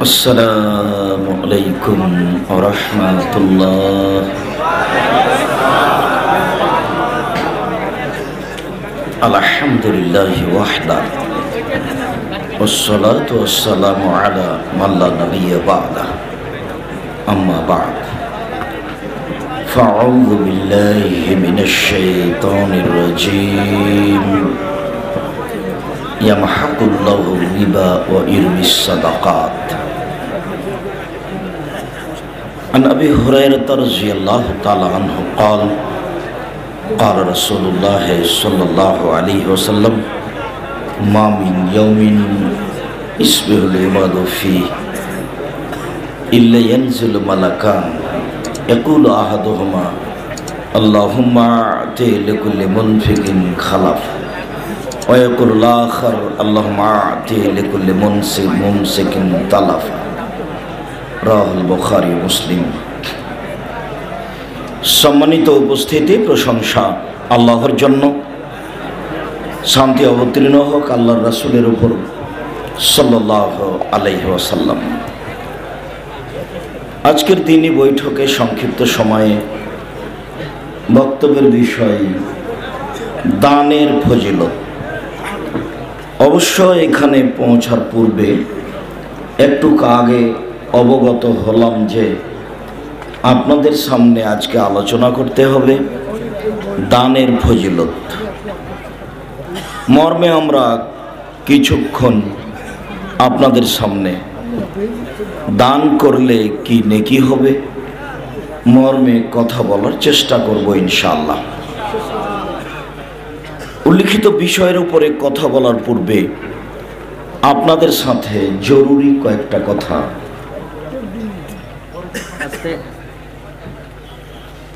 আসসালামু আলাইকুম ওয়া রাহমাতুল্লাহ। আলহামদুলিল্লাহি ওয়াহদা ওয়াসসালাতু ওয়াসসালামু আলা মান লা নাবিয়্যা বা'দা আম্মা বা'দ ফাআউযু বিল্লাহি মিনাশ শাইতানির রাজীম। ইয়ামহাকুল্লাহু রিবা ওয়া ইরবিস সাদাকাত। আন আবি হুরায়রা রাদিয়াল্লাহু তাআলা আনহু قال قال رسول الله صلى الله عليه وسلم ما من يوم يصبح العباد فيه إلا ينزل ملكان يقول أحدهما اللهم أعط لكل منفق خلف ويقول الآخر اللهم أعط لكل ممسك تلف রাহ বুখারী মুসলিম। সম্মানিত উপস্থিতি, প্রশংসা আল্লাহর জন্য, শান্তি অবতীর্ণ হোক আল্লাহর রাসূলের উপর সাল্লাল্লাহু আলাইহি ওয়াসাল্লাম। আজকের দিনই বৈঠকে সংক্ষিপ্ত সময়ে বক্তব্যের বিষয় দানের ফজিলত। অবশ্য এখানে পৌঁছার পূর্বে একটু আগে অবগত হলাম যে আপনাদের সামনে আজকে আলোচনা করতে হবে দানের ফজিলত মর্মে আমরা কিছুক্ষণ আপনাদের সামনে দান করলে কি নেকি হবে মর্মে কথা বলার চেষ্টা করব ইনশাআল্লাহ। উল্লিখিত বিষয়ের উপরে কথা বলার পূর্বে আপনাদের সাথে জরুরি কয়েকটা কথা।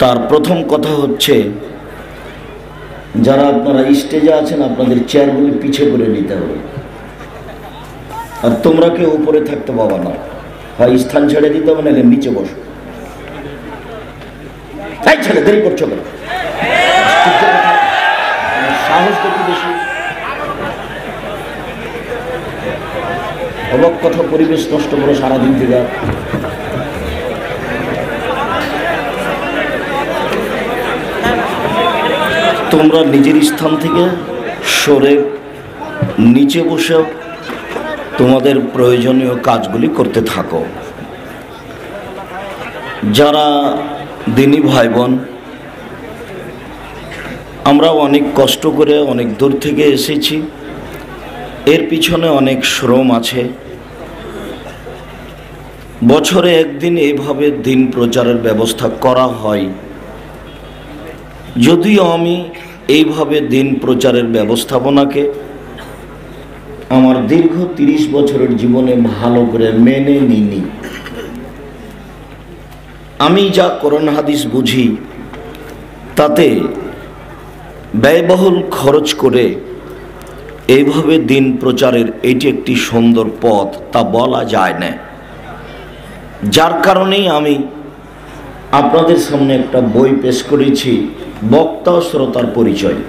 তার প্রথম কথা হচ্ছে, যারা আপনারা স্টেজে আছেন আপনাদের চেয়ারগুলি পিছে করে নিতে হবে, আর তোমরা কেউ উপরে থাকতে পাবা না, হয় স্থান ছেড়ে দিতে হবে নাহলে নিচে বসো। তাই ছেলে দেরি করছো কেন? সাহস দেখি বেশি। অবাক কথা, পরিবেশ নষ্ট করে সারাদিন থেকে। তোমরা নিজের স্থান থেকে সরে নিচে বসে তোমাদের প্রয়োজনীয় কাজগুলি করতে থাকো। যারা দিনী ভাই বোন, আমরা অনেক কষ্ট করে অনেক দূর থেকে এসেছি, এর পিছনে অনেক শ্রম আছে। বছরে একদিন এইভাবে দিন প্রচারের ব্যবস্থা করা হয়। যদিও আমি এইভাবে দিন প্রচারের ব্যবস্থাপনাকে আমার দীর্ঘ 30 বছরের জীবনে ভালো করে মেনে নিইনি। আমি যা কোরআন হাদিস বুঝি তাতে ব্যয়বহুল খরচ করে এইভাবে দিন প্রচারের এটি একটি সুন্দর পথ তা বলা যায় না। যার কারণেই আমি আপনাদের সামনে একটা বই পেশ করেছি, বক্তা ও শ্রোতার পরিচয়।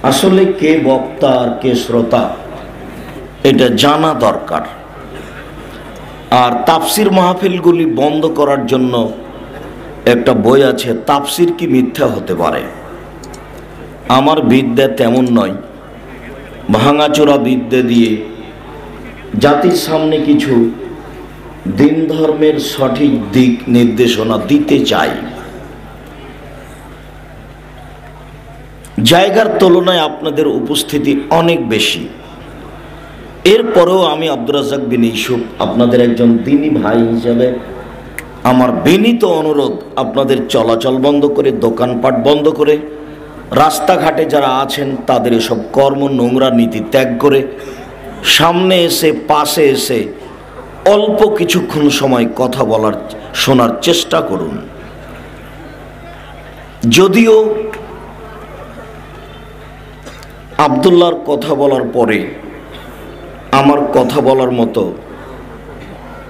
আসলে কে বক্তা আর কে শ্রোতা এটা জানা দরকার। আর তাফসির মাহফিলগুলি বন্ধ করার জন্য একটা বই আছে, তাফসির কি মিথ্যা হতে পারে। আমার বিদ্যা তেমন নয়, ভাঙাচোরা বিদ্যা দিয়ে জাতির সামনে কিছু দিন ধর্মের সঠিক দিক নির্দেশনা দিতে চাই। জায়গার তুলনায় আপনাদের উপস্থিতি অনেক বেশি, এরপরেও আমি আব্দুর রাজ্জাক বিন ইউসুফ আপনাদের একজন দ্বীনী ভাই হিসেবে আমার বিনীত অনুরোধ, আপনাদের চলাচল বন্ধ করে, দোকানপাট বন্ধ করে, রাস্তাঘাটে যারা আছেন তাদের এসব কর্ম নোংরা নীতি ত্যাগ করে সামনে এসে পাশে এসে অল্প কিছুক্ষণ সময় কথা বলার শোনার চেষ্টা করুন। যদিও আব্দুল্লাহর কথা বলার পরে আমার কথা বলার মতো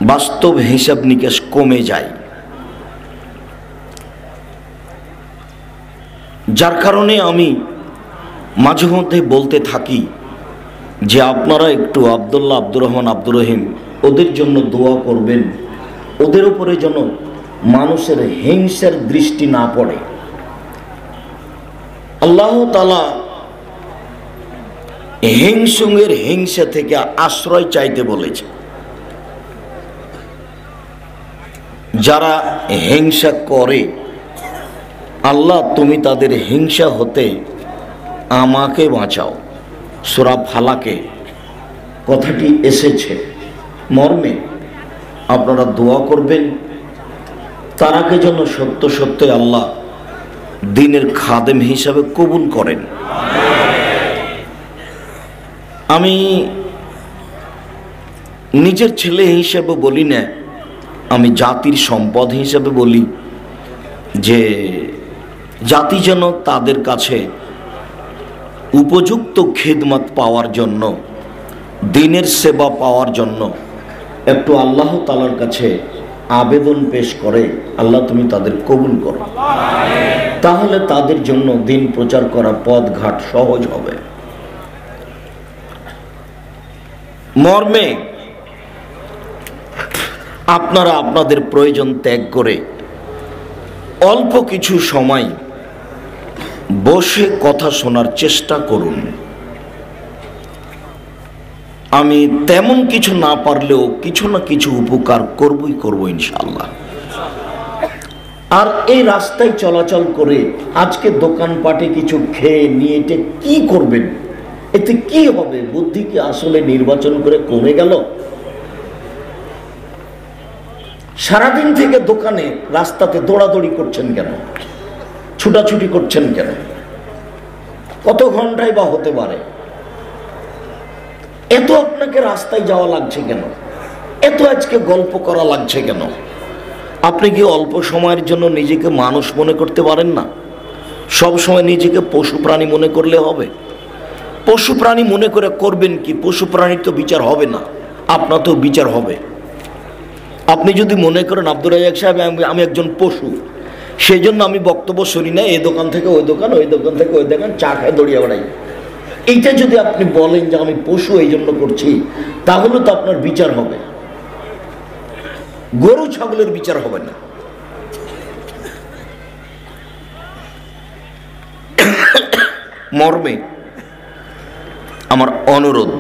বাস্তব হিসাব নিকেশ কমে যায়, যার কারণে আমি মাঝে মধ্যে বলতে থাকি যে আপনারা একটু আব্দুল্লাহ, আব্দুর রহমান, আব্দুর রহিম ওদের জন্য দোয়া করবেন, ওদের উপরে যেন মানুষের হিংসার দৃষ্টি না পড়ে। আল্লাহ তাআলা হিংসুকের হিংসা থেকে আশ্রয় চাইতে বলেছে। যারা হিংসা করে, আল্লাহ তুমি তাদের হিংসা হতে আমাকে বাঁচাও। সূরা ফালাকে কথাটি এসেছে মর্মে আপনারা দোয়া করবেন, তারাকে যেন সত্য সত্য আল্লাহ দ্বীনের খাদেম হিসাবে কবুল করেন। আমি নিজের ছেলে হিসেবে বলি না, আমি জাতির সম্পদ হিসেবে বলি যে জাতি যেন তাদের কাছে উপযুক্ত খিদমত পাওয়ার জন্য, দ্বীনের সেবা পাওয়ার জন্য একটু আল্লাহ তাআলার কাছে আবেদন পেশ করে, আল্লাহ তুমি তাদের কবুল করো, তাহলে তাদের জন্য দ্বীন প্রচার করা পথ ঘাট সহজ হবে। মর্মে আপনারা আপনাদের প্রয়োজন ত্যাগ করে অল্প কিছু সময় বসে কথা শোনার চেষ্টা করুন। আমি তেমন কিছু না পারলেও কিছু না কিছু উপকার করব ইনশাআল্লাহ। আর এই রাস্তায় চলাচল করে আজকে দোকানপাটে কিছু খেয়ে নিয়ে এটা কি করবেন? এতে কি হবে? বুদ্ধি কি আসলে নির্বাচন করে কমে গেল? সারাদিন থেকে দোকানে রাস্তাতে দৌড়াদৌড়ি করছেন কেন? ছুটাছুটি করছেন কেন? কত ঘন্টায় বা হতে পারে? এত আপনাকে রাস্তায় যাওয়া লাগছে কেন? এত আজকে গল্প করা লাগছে কেন? আপনি কি অল্প সময়ের জন্য নিজেকে মানুষ মনে করতে পারেন না? সব সময় নিজেকে পশু প্রাণী মনে করলে হবে? পশু প্রাণী মনে করে করবেন কি? পশু প্রাণীর তো বিচার হবে না, আপনার তো বিচার হবে। আপনি যদি মনে করেন আব্দুর রাজ্জাক সাহেব আমি একজন পশু, সেই জন্য আমি বক্তব্য শুনি না, এই দোকান থেকে ওই দোকান, ওই দোকান থেকে ওই দোকান, চা খায় দড়িয়ে বেড়াই, এইটা যদি আপনি বলেন যে আমি পশু এই জন্য করছি, তাহলে তো আপনার বিচার হবে, গরু ছাগলের বিচার হবে না। মর্মে আমার অনুরোধ,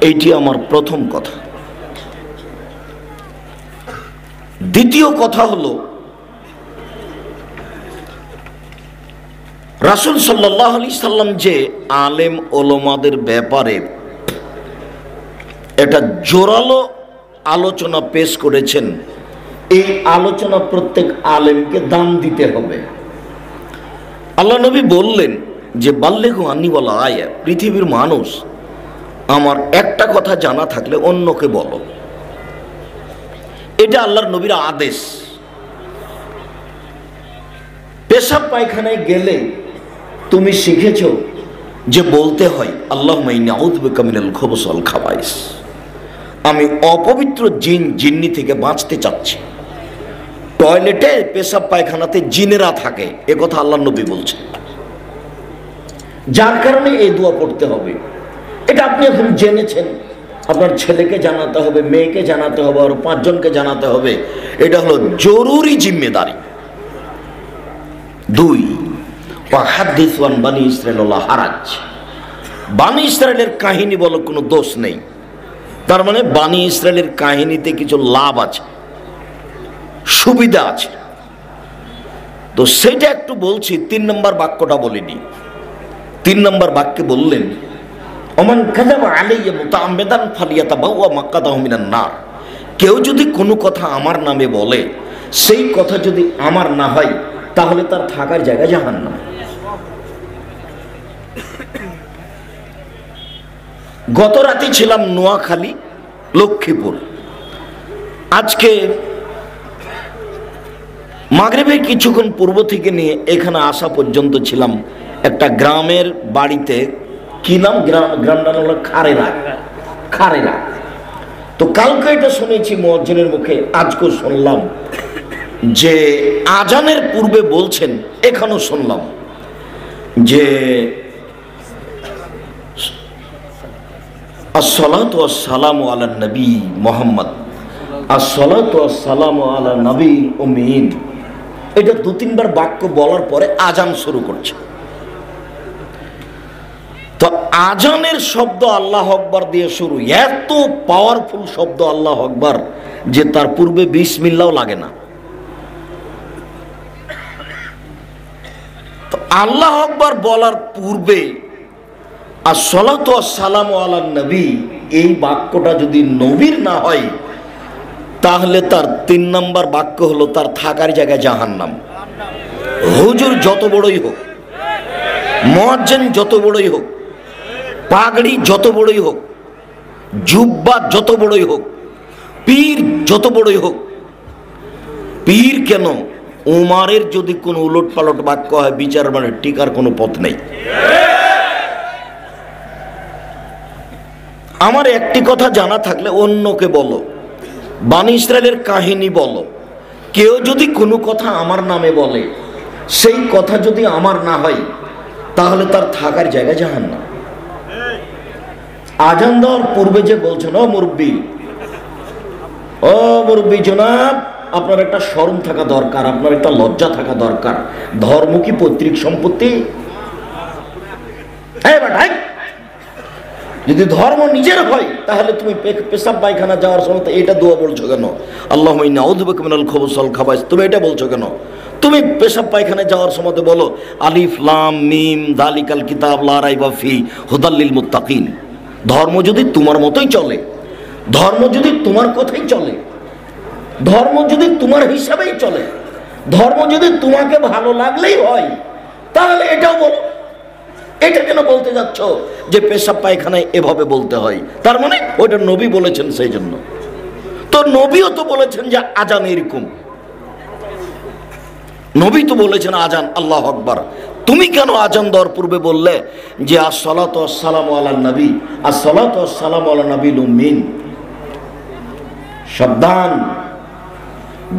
এইটি আমার প্রথম কথা। দ্বিতীয় কথা হলো, রাসূল সাল্লাল্লাহু আলাইহি সাল্লাম যে আলেম ওলামাদের ব্যাপারে এটা জোরালো আলোচনা পেশ করেছেন, এই আলোচনা প্রত্যেক আলেমকে দাম দিতে হবে। আল্লাহ নবী বললেন যে বাল্লিগু আন্নী ওয়ালা আয়া, পৃথিবীর মানুষ আমার একটা কথা জানা থাকলে অন্যকে বলো। এটা আল্লাহর নবীর আদেশ। পেশাব পায়খানায় গেলে তুমি শিখেছ যে বলতে হয় আল্লাহুম্মা ইন্নী আউযু বিকা মিনাল খুবুসি ওয়াল খাবাইস, আমি অপবিত্র জিন জিন্নি থেকে বাঁচতে চাচ্ছি। টয়লেটে পেশাব পায়খানাতে জিনেরা থাকে, এ কথা আল্লাহর নবী বলছেন। যার কারণে এই দোয়া পড়তে হবে। এটা আপনি এখন জেনেছেন, আপনার ছেলেকে জানাতে হবে, মেয়েকে জানাতে হবে, আর 5 জনকে জানাতে হবে। এটা হলো জরুরি জিম্মেদারি। 2, ওয়াহাদ্দিস ওয়ান বানি ইসরাঈল ওয়ালা হারাজ, বানি ইসরাঈলের কাহিনী বলো কোনো দোষ নেই। তার মানে বানি ইসরাঈলের কাহিনীতে কিছু লাভ আছে, সুবিধা আছে, তো সেটা একটু বলছি। 3 নম্বর বাক্যটা বলিনি। 3 নম্বর বাক্যে বললেন ওমান কাযাবা আলাইয়া মুতাআম্মিদান ফালিয়াতাবাওয়া মাকআদাহু মিনান নার, কেউ যদি কোনো কথা আমার নামে বলে, সেই কথা যদি আমার না হয়, তাহলে তার থাকার জায়গা জাহান্নাম। গত রাতে ছিলাম নোয়াখালী, লক্ষ্মীপুর। আজকে মাগরিবের কিছুক্ষণ পূর্ব থেকে নিয়ে এখানে আসা পর্যন্ত ছিলাম একটা গ্রামের বাড়িতে। কি নাম? গ্রামটার হলো খারেরা। তো কালকে এটা শুনেছি মুয়াজ্জিনের মুখে, আজকেও শুনলাম যে আজানের পূর্বে বলছেন, এখানেও শুনলাম যে আসসালাতু ওয়াসসালামু আলা নবী মুহাম্মদ, আসসালাতু ওয়াসসালামু আলা নবী উম্মিন। এটা 2-3 বার বাক্য বলার পরে আজান শুরু করছে। তো আজানের শব্দ আল্লাহ আকবার দিয়ে শুরু, এত পাওয়ারফুল শব্দ আল্লাহ আকবার যে তার পূর্বে বিসমিল্লাহও লাগে না। তো আল্লাহ আকবার বলার পূর্বে আসসালাতু ওয়াসসালামু আলা নবী এই বাক্যটা যদি নবীর না হয়, তাহলে তার 3 নম্বর বাক্য হলো তার থাকার জায়গায় জাহান্নাম। হুজুর যত বড়ই হোক, মুয়াজ্জিন যত বড়ই হোক, পাগড়ি যত বড়ই হোক, জুব্বা যত বড়ই হোক, পীর যত বড়ই হোক, পীর কেন, উমারের যদি কোনো উলট পালট বাক্য হয় বিচার মানে টিকার কোনো পথ নেই। আমার একটি কথা জানা থাকলে অন্যকে বলো, বনী ইসরাইলের কাহিনী বলো, কেউ যদি কোনো কথা আমার নামে বলে, সেই কথা যদি আমার না হয়, তাহলে তার থাকার জায়গা জাহান্নাম। আজান দেওয়ার পূর্বে যে বলছেন ও মুরব্বি, ও মুরব্বি জনাব, আপনার একটা শরম থাকা দরকার, আপনার একটা লজ্জা থাকা দরকার। ধর্ম কি পৈতৃক সম্পত্তি? যদি ধর্ম নিজের হয়, তাহলে তুমি পেশাব পায়খানা যাওয়ার সময় এটা দোয়া বলছো কেন? আল্লাহুম্মা ইন্নী আউযু বিকা মিনাল খুবুসি ওয়াল খাবাইস, তুমি এটা বলছো কেন? তুমি পেশাব পায়খানা যাওয়ার সময় বলো আলিফ লাম মিম যালিকাল কিতাব লা রাইবা ফি হুদাল লিল মুত্তাকিন। ধর্ম যদি তোমার মতোই চলে, ধর্ম যদি তোমার কথাই চলে, ধর্ম যদি তোমার হিসাবেই চলে, ধর্ম যদি তোমাকে ভালো লাগলেই হয়, তাহলে এটাও বলো। এটা কেন বলতে যাচ্ছ যে পেশাব পায়খানায় এভাবে বলতে হয়? তার মানে ওইটা নবী বলেছেন, সেই জন্য তো নবীও তো বলেছেন যে আজান এরকম, নবী তো বলেছেন আজান আল্লাহু আকবার। তুমি কেন আজান দেওয়ার পূর্বে বললে যে আসসালাতু ওয়াসসালামু আলা নবী, আসসালাতু ওয়াসসালামু আলা নবিল উম্মিন? সাবধান,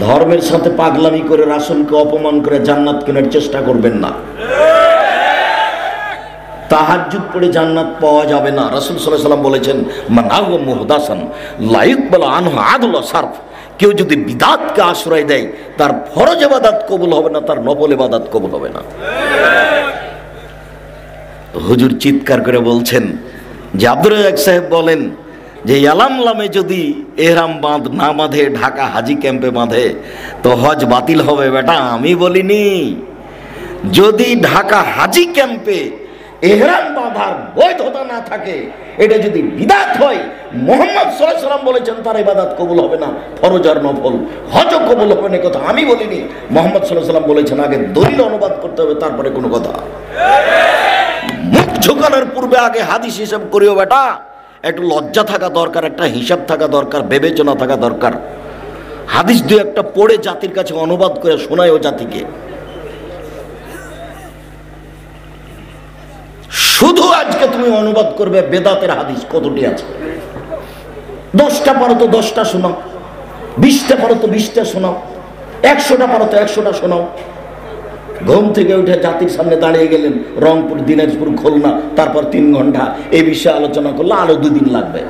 ধর্মের সাথে পাগলামি করে রাসূলকে অপমান করে জান্নাত কেনার চেষ্টা করবেন না। তাহাজ্জুদ পড়ে জান্নাত পাওয়া যাবে না। রাসূল সাল্লাল্লাহু আলাইহি ওয়াসাল্লাম বলেছেন মানাহু মুহদাসান লা ইকবালু আনহু আদল সারফ। কেউ যদি বিদআতকে আশ্রয় দেয়, তার ফরজ ইবাদত কবুল হবে না, তার নফল ইবাদত কবুল হবে না। হুজুর চিৎকার করে বলছেন যে আব্দুর রাজ্জাক সাহেব বলেন যে ইয়ালামলামে যদি এহরাম বাঁধ না বাঁধে, ঢাকা হাজি ক্যাম্পে বাঁধে, তো হজ বাতিল হবে। বেটা আমি বলিনি, যদি ঢাকা হাজি ক্যাম্পে এহরাম বাঁধার বৈধতা না থাকে, এটা যদি বিদআত হয়, মুহাম্মদ সাল্লাল্লাহু আলাইহি ওয়াসাল্লাম বলেছেন তার ইবাদত কবুল হবে না, ফরজ আর নফল হজ কবুল হবে না। কথা আমি বলিনি, মুহাম্মদ সাল্লাল্লাহু আলাইহি ওয়াসাল্লাম বলেছেন। আগে দলিল অনুবাদ করতে হবে, তারপরে কোনো কথা। মুখ ঝুঁকানোর পূর্বে আগে হাদিস হিসাব করিও বেটা। একটু লজ্জা থাকা দরকার, একটা হিসাব থাকা দরকার, বিবেচনা থাকা দরকার। হাদিস দুই একটা পড়ে জাতির কাছে অনুবাদ করে শোনায় ও জাতিকে। শুধু আজকে তুমি অনুবাদ করবে বেদাতের হাদিস কতটি আছে? 10টা পারো তো 10টা শোনাও, 20টা পারো তো 20টা শোনাও, 100টা পারো তো 100টা শোনাও। ঘুম থেকে উঠে জাতির সামনে দাঁড়িয়ে গেলেন, রংপুর, দিনাজপুর, খুলনা, তারপর 3 ঘন্টা এই বিষয়ে আলোচনা করলে আরো 2 দিন লাগবে।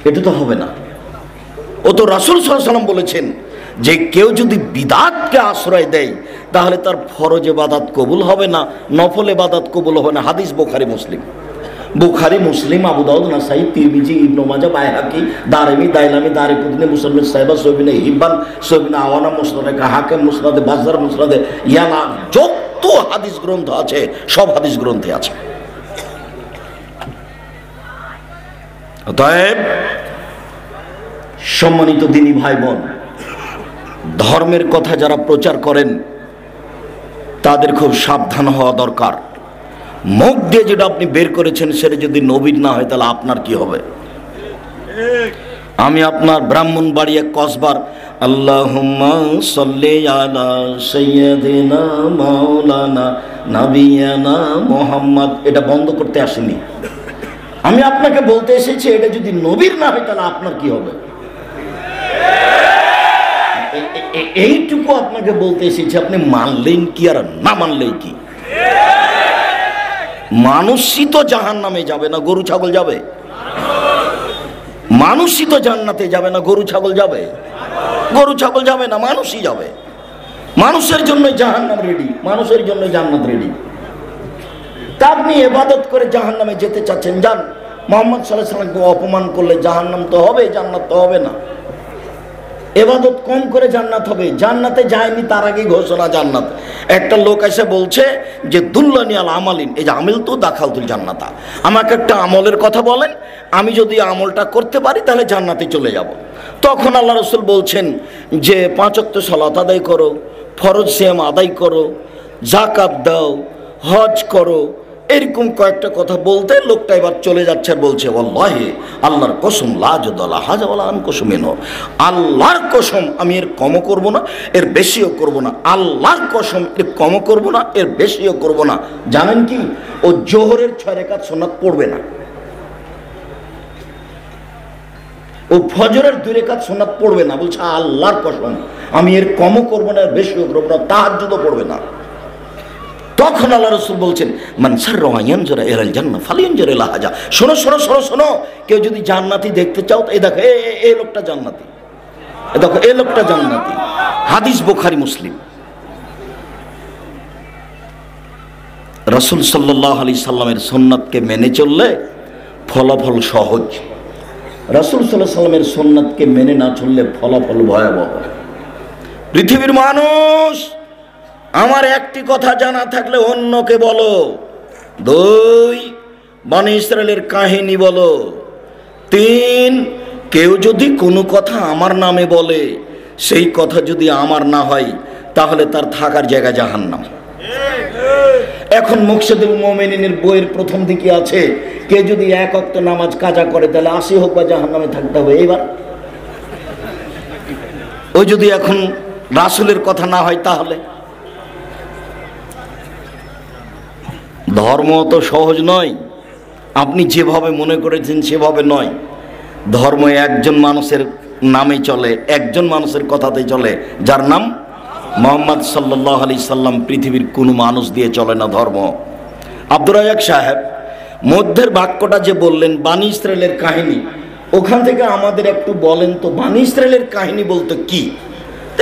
এটা তো হবে না। ও তো রাসূল সাল্লাল্লাহু আলাইহি ওয়াসাল্লাম বলেছেন যে কেউ যদি বিদআতকে আশ্রয় দেয়, তাহলে তার ফরজ ইবাদত কবুল হবে না, নফল ইবাদত কবুল হবে না। হাদিস বুখারী মুসলিম, বুখারী মুসলিম, আবু দাউদ, নাসাই, তিরমিজি, ইবনে মাজাহ, বাইহাকি, দারিমি, দাইলামি, দারিকুতনি, মুসলিম সাহিবা, সহিহ হিব্বান, সহিহ আওয়ানা, মুসনাদে হাকিম, মুসনাদে বাজ্জার, মুসনাদে ইয়ালা, যত হাদিস গ্রন্থ আছে সব হাদিস গ্রন্থে আছে। অতএব সম্মানিত দিনী ভাই বোন, ধর্মের কথা যারা প্রচার করেন তাদের খুব সাবধান হওয়া দরকার। মুখ দিয়ে যেটা আপনি বের করেছেন সেটা যদি নবীর না হয়, তাহলে আপনার কি হবে? আমি আপনার ব্রাহ্মণবাড়িয়া কসবার আল্লাহুম্মা সাল্লি আলা সাইয়্যিদিনা মাওলানা নাবিয়ানা মুহাম্মদ এটা বন্ধ করতে আসিনি। আমি আপনাকে বলতে এসেছি এটা যদি নবীর না হয়, তাহলে আপনার কি হবে? এইটুকু আপনাকে বলতে এসেছি। আপনি মানলেন কি আর না মানলেই কি? মানুষই তো জাহান্নামে যাবে না, গরু ছাগল যাবে? মানুষই তো জান্নাতে যাবে না, গরু ছাগল যাবে? গরু ছাগল যাবে না, মানুষই যাবে। মানুষের জন্য জাহান্নাম রেডি, মানুষের জন্য জান্নাত রেডি। তা আপনি ইবাদত করে জাহান্নামে যেতে চাচ্ছেন, যান। মুহাম্মদ সাল্লাল্লাহু আলাইহি ওয়াসাল্লামকে অপমান করলে জাহান্নাম তো হবে, জান্নাত তো হবে না। ইবাদত কম করে জান্নাত হবে, জান্নাতে যায়নি তার আগেই ঘোষণা জান্নাত। একটা লোক এসে বলছে যে দুল্লানি আল আমালিন, এই যে আমিল তো দাখালতুল জান্নাতা, আমাকে একটা আমলের কথা বলেন, আমি যদি আমলটা করতে পারি তাহলে জান্নাতে চলে যাব। তখন আল্লাহ রাসূল বলছেন যে 5 ওয়াক্ত সালাত আদায় করো, ফরজ সিয়াম আদায় করো, যাকাত দাও, হজ করো, এরকম কয়েকটা কথা বলতে লোকটা এবার চলে যাচ্ছে আর বলছে ওয়াল্লাহি, আল্লাহর কসম, লা জাদালা হাজা ওয়ালা আন কসমিন, আল্লাহর কসম আমি এর কমও করব না, এর বেশিও করব না। আল্লাহর কসম, এর কমও করব না, এর বেশিও করব না। জানেন কি, ও জোহরের 6 রাকাত সুন্নাত পড়বে না, ও ফজরের 2 রাকাত সুন্নাত পড়বে না। বলছে আল্লাহর কসম আমি এর কমও করব না, এর বেশিও করব না, তাহাজ্জুদও পড়বে না। তখন আল্লাহ রাসূল বলছেন মান সাররাহু ইয়ানজুরা ইলাল জান্নাহ ফালিয়ানজুর ইলা হাজা। শোনো শোনো শোনো শোনো, কেউ যদি জান্নাতি দেখতে চাও তো এই দেখো, এই লোকটা জান্নাতি, এই দেখো এই লোকটা জান্নাতি। হাদিস বুখারী মুসলিম। রাসূল সাল্লাল্লাহু আলাইহি সাল্লামের সুন্নাতকে মেনে চললে ফলাফল সহজ, রাসূল সাল্লাল্লাহু আলাইহি সাল্লামের সুন্নাতকে মেনে না চললে ফলাফল ভয়াবহ। পৃথিবীর মানুষ, আমার একটি কথা জানা থাকলে অন্যকে বলো। 2, বনী ইসরায়েলের কাহিনী বলো। 3, কেউ যদি কোনো কথা আমার নামে বলে, সেই কথা যদি আমার না হয় তাহলে তার থাকার জায়গা জাহান্নাম। এখন মুকশিদুল মুমিনিনের বইয়ের প্রথম দিকে আছে, কে যদি 1 ওয়াক্ত নামাজ কাজা করে তাহলে 80 হোক বা জাহান্নামে থাকতে হবে। এইবার ওই যদি এখন রাসূলের কথা না হয় তাহলে ধর্ম তো সহজ নয়, আপনি যেভাবে মনে করেছেন সেভাবে নয়। ধর্ম একজন মানুষের নামে চলে, একজন মানুষের কথাতে চলে, যার নাম মুহাম্মদ সাল্লাল্লাহু আলাইহি সাল্লাম। পৃথিবীর কোনো মানুষ দিয়ে চলে না ধর্ম। আব্দুর রাজ্জাক সাহেব মধ্যের বাক্যটা যে বললেন বনী ইসরায়েলের কাহিনী, ওখান থেকে আমাদের একটু বলেন তো বনী ইসরায়েলের কাহিনী বলতে কি,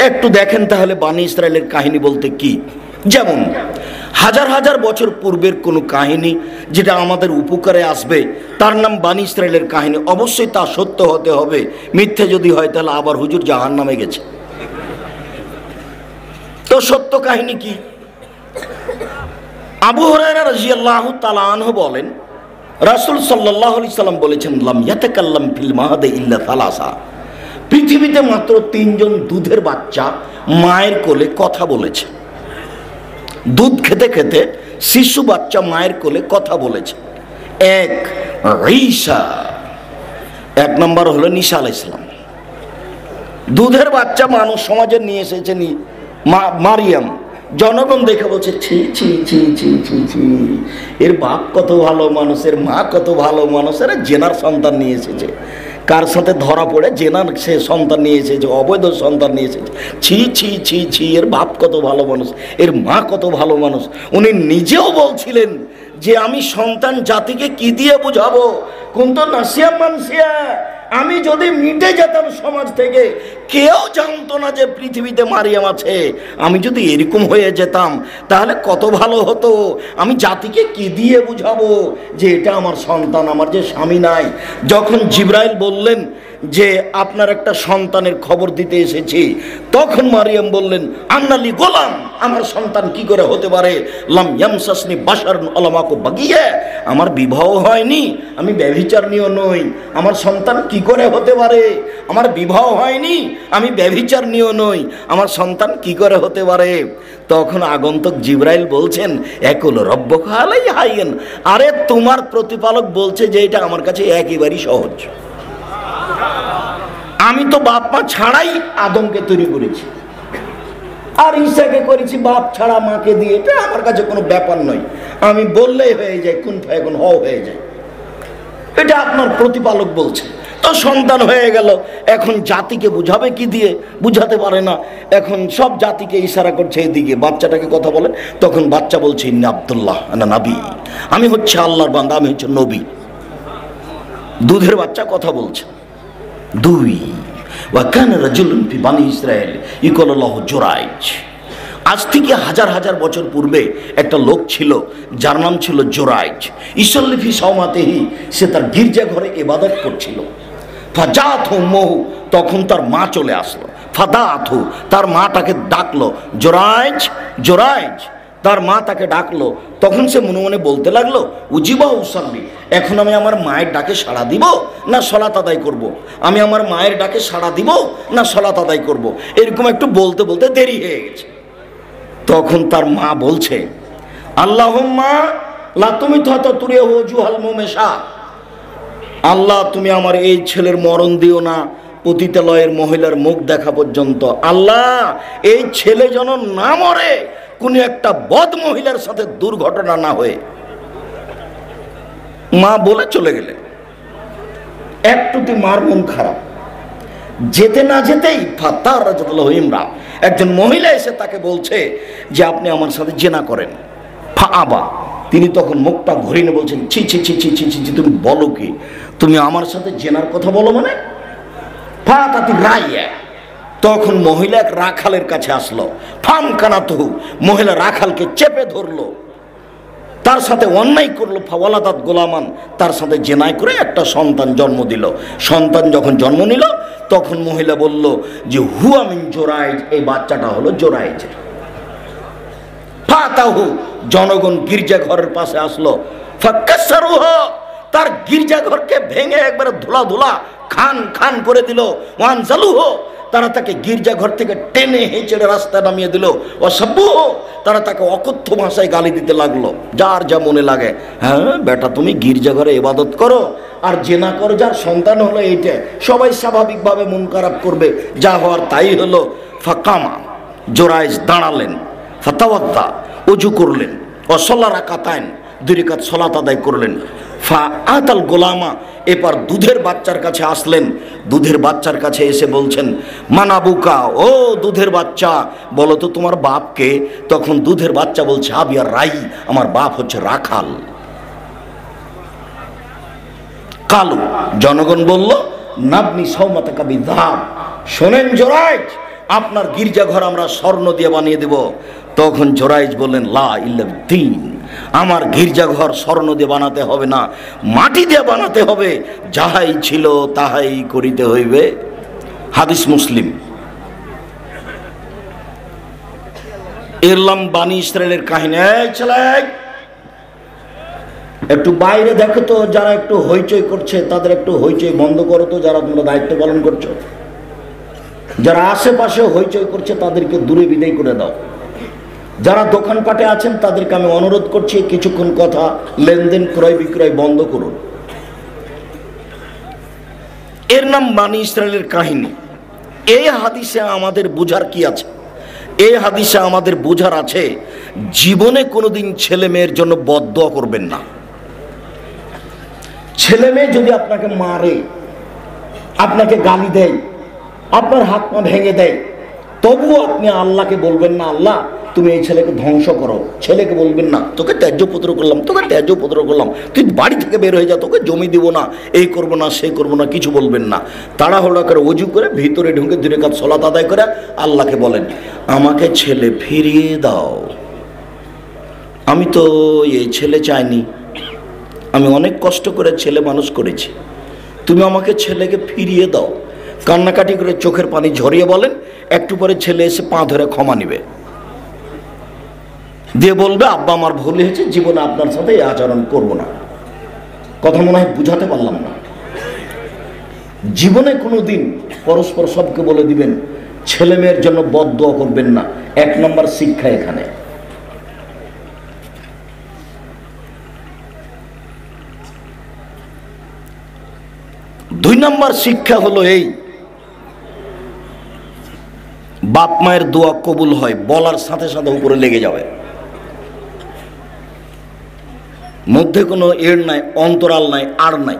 একটু দেখেন তাহলে বনী ইসরায়েলের কাহিনী বলতে কি। যেমন হাজার হাজার বছর পূর্বের কোনো কাহিনী যেটা আমাদের উপকারে আসবে, তার নাম বনী ইসরায়েলের কাহিনী। অবশ্যই তা সত্য হতে হবে, মিথ্যে যদি হয় তাহলে আবার হুজুর জাহান্নামে গেছে। তো সত্য কাহিনী কি? আবু হুরায়রা রাদিয়াল্লাহু তাআলা আনহু বলেন, রাসূল সাল্লাল্লাহু আলাইহি সাল্লাম বলেছেন লাম ইয়াতাকাল্লাম ফিল মাহাদি ইল্লা সালাসা, পৃথিবীতে মাত্র 3 জন দুধের বাচ্চা মায়ের কোলে কথা বলেছে। দুধ খেতে খেতে শিশু বাচ্চা মায়ের কোলে কথা বলেছে। 1 ঈসা, 1 নম্বর হলো ঈসা আলাইহিস সালাম। দুধের বাচ্চা মানুষ সমাজে নিয়ে এসেছেন মারিয়াম। জনগণ দেখে বলছে ছি ছি ছি ছি ছি ছি, এর বাপ কত ভালো মানুষ, এর মা কত ভালো মানুষ, এরা জেনার সন্তান নিয়ে এসেছে। কার সাথে ধরা পড়ে জেনার সে সন্তান নিয়ে এসেছে, অবৈধ সন্তান নিয়ে এসেছে। ছি ছি ছি ছি, এর বাপ কত ভালো মানুষ, এর মা কত ভালো মানুষ। উনি নিজেও বলছিলেন যে আমি সন্তান জাতিকে কি দিয়ে বুঝাবো, কোন তো নাসিয়া মানসিয়া, আমি যদি মিটে যেতাম সমাজ থেকে, কেউ জানতো না যে পৃথিবীতে মারিয়াম আছে, আমি যদি এরকম হয়ে যেতাম তাহলে কত ভালো হতো। আমি জাতিকে কি দিয়ে বুঝাবো যে এটা আমার সন্তান, আমার যে স্বামী নাই। যখন জিবরাইল বললেন যে আপনার একটা সন্তানের খবর দিতে এসেছি, তখন মারিয়াম বললেন আন্নালি গোলাম, আমার সন্তান কি করে হতে পারে, লাম ইয়ামসাসনি বাশারুন আলামাকু বাগিয়া, আমার বিবাহ হয়নি, আমি ব্যভিচারিণীও নই, আমার সন্তান কি করে হতে পারে, আমার বিবাহ হয়নি, আমি ব্যভিচারিণীও নই, আমার সন্তান কি করে হতে পারে। তখন আগন্তুক জিবরাইল বলছেন একুল রব্বুকা আলাই হাইয়ান, আরে তোমার প্রতিপালক বলছে যে এটা আমার কাছে একেবারেই সহজ। আমি তো বাপ মা ছাড়াই আদমকে তৈরি করেছি, আর ঈসাকে করেছি বাপ ছাড়া মাকে দিয়ে, এটা আমার কাছে কোনো ব্যাপার নয়, আমি বললেই হয়ে যায়, কুন ফায়াকুন হয়ে যায়। এটা আপনার প্রতিপালক বলছে। তো সন্তান হয়ে গেল, এখন জাতিকে বুঝাবে কি দিয়ে? বুঝাতে পারে না। এখন সব জাতিকে ইশারা করছে এদিকে, বাচ্চাটাকে কথা বলে। তখন বাচ্চা বলছে ইন্নী আব্দুল্লাহ আনা নবী, আমি হচ্ছে আল্লাহর বান্দা, আমি হচ্ছে নবী। দুধের বাচ্চা কথা বলছে। দুই, ওয়া কানা রাজুলুন ফি বানি ইসরাঈল ইউকালু লাহু জুরাইজ। আজ থেকে হাজার হাজার বছর পূর্বে একটা লোক ছিল যার নাম ছিল জুরাইজ। ইসল্লি ফি সাওমাতিহি, সে তার গির্জা ঘরে ইবাদত করছিল। ফাজাতহু উম্মুহু, তখন তার মা চলে আসলো। ফাদাতহু, তার মা তাকে ডাকলো, জুরাইজ জুরাইজ। তার মা তাকে ডাকলো। তখন সে মনে মনে বলতে লাগলো, উজিবা উসাল্লি, এখন আমি আমার মায়ের ডাকে সাড়া দিব না সলাত আদায় করব? আমি আমার মায়ের ডাকে সাড়া দিব না সলাত আদায় করব? এরকম একটু বলতে বলতে দেরি হয়ে গেছে। তখন তার মা বলছে, আল্লাহুম্মা লা তুমিতহুরিহু জুহাল মুমেশা, আল্লাহ তুমি আমার এই ছেলের মরণ দিও না পতিতালয়ের মহিলার মুখ দেখা পর্যন্ত। আল্লাহ এই ছেলে যেন না মরে কোন একটা বদ মহিলার সাথে দুর্ঘটনা না হয়ে। মা বলে চলে গেলে। একটুতে মার মন খারাপ। যেতে না যেতেই ফাতার রাজুল্লাহ ইমরা, একজন মহিলা এসে তাকে বলছে যে আপনি আমার সাথে জেনা করেন। ফাআবা, তিনি তখন মুখটা ঘুরিয়ে বলছেন, ছি ছি ছি ছি ছি ছি, তুমি বলো কি? তুমি আমার সাথে জেনার কথা বলো মানে? ফাতাতি রাইয়া, তখন মহিলা এক রাখালের কাছে আসলো। ফাম কানাতহু, মহিলা রাখালকে চেপে ধরলো, তার সাথে অন্যায় করলো। ফাওয়ালাদাত গোলামান, তার সাথে জেনাই করে একটা সন্তান জন্ম দিল। সন্তান যখন জন্ম নিল তখন মহিলা বলল যে হুয়া মিন জুরাইজ, এই বাচ্চাটা হলো জুরাইজের। ফাতাহু, জনগণ গির্জা ঘরের পাশে আসলো। ফাকাসসারুহু, তার গির্জা ঘরকে ভেঙে একবারে ধুলা ধুলা খান খান করে দিল। ওয়ানজালুহু, তারা তাকে গির্জা ঘর থেকে টেনে হেঁচড়ে রাস্তায় নামিয়ে দিল। ওয়াসাব্বুহু, তারা তাকে অকথ্য ভাষায় গালি দিতে লাগলো, যার যা মনে লাগে। হ্যাঁ বেটা, তুমি গির্জা ঘরে ইবাদত করো আর জেনা করো, যার সন্তান হলো এইটা, সবাই স্বাভাবিকভাবে মন খারাপ করবে, যা হওয়ার তাই হলো। ফাকামা, জুরাইজ দাঁড়ালেন। ফাতাওয়াদ্দা, ওযু করলেন। ওয়াসাল্লা রাকাতাইন, 2 রাকাত সালাত আদায় করলেন। ফাআতাল গোলামা, এবার দুধের বাচ্চার কাছে আসলেন। দুধের বাচ্চার কাছে এসে বলছেন, মানাবুকা, ও দুধের বাচ্চা বলো তো তোমার বাপকে? তখন দুধের বাচ্চা বলছে, আবিয়া রাই, আমার বাপ হচ্ছে রাখাল। কালু, জনগণ বলল, নাবনি সাওমাতাকা বিযাহাব, শোনেন জুরাইজ, আপনার গির্জাঘর আমরা স্বর্ণ দিয়ে বানিয়ে দেব। তখন জুরাইজ বললেন, লা ইল্লা দ্বীন, আমার গির্জাঘর স্বর্ণ দিয়ে বানাতে হবে না, মাটি দিয়ে বানাতে হবে, যাহাই ছিল তাহাই করিতে হইবে। হাদিস মুসলিম। এরলাম বানি ইসরায়েলের কাহিনী। এই ছেলে, একটু বাইরে দেখো তো, যারা একটু হইচই করছে তাদের একটু হইচই বন্ধ করো তো, যারা তোমরা দায়িত্ব পালন করছো। যারা আশেপাশে হইচই করছে তাদেরকে দূরে বিদায় করে দাও। যারা দোকানপাটে আছেন তাদেরকে আমি অনুরোধ করছি কিছুক্ষণ কথা লেনদেন ক্রয় বিক্রয় বন্ধ করুন। এর নাম বানি ইসরায়েলের কাহিনী। এই হাদিসে আমাদের বোঝার কি আছে? এই হাদিসে আমাদের বোঝার আছে, জীবনে কোনোদিন ছেলে মেয়ের জন্য বদদোয়া করবেন না। ছেলে মেয়ে যদি আপনাকে মারে, আপনাকে গালি দেয়, আপনার হাত পা ভেঙে দেয়, তবুও আপনি আল্লাহকে বলবেন না, আল্লাহ তুমি এই ছেলেকে ধ্বংস করো। ছেলেকে বলবেন না, তোকে ত্যায্য পুত্র করলাম, তোকে ত্যায্য পুত্র করলাম, তুই বাড়ি থেকে বের হয়ে যা, তোকে জমি দিব না, এই করবো না, সেই করবো না, কিছু বলবেন না। তাড়াহুড়া করে ওযু করে ভিতরে ঢুকে 2 রাকাত সালাত আদায় করে আল্লাহকে বলেন, আমাকে ছেলে ফিরিয়ে দাও। আমি তো এই ছেলে চাইনি, আমি অনেক কষ্ট করে ছেলে মানুষ করেছি, তুমি আমাকে ছেলেকে ফিরিয়ে দাও। কান্নাকাটি করে চোখের পানি ঝরিয়ে বলেন। একটু পরে ছেলে এসে পা ধরে ক্ষমা নিবে, দিয়ে বলবে, আব্বা আমার ভুল হয়েছে, জীবনে আপনার সাথে এই আচরণ করব না। কথা মনে হয় বুঝাতে পারলাম না। জীবনে কোনোদিন পরস্পর সবকে বলে দিবেন, ছেলে মেয়ের জন্য বদদোয়া করবেন না। 1 নম্বর শিক্ষা এখানে। দুই নম্বর শিক্ষা হলো এই, বাপ মায়ের দোয়া কবুল হয় বলার সাথে সাথে উপরে লেগে যাবে, মধ্যে কোনো এর নাই, অন্তরাল নাই, আর নাই।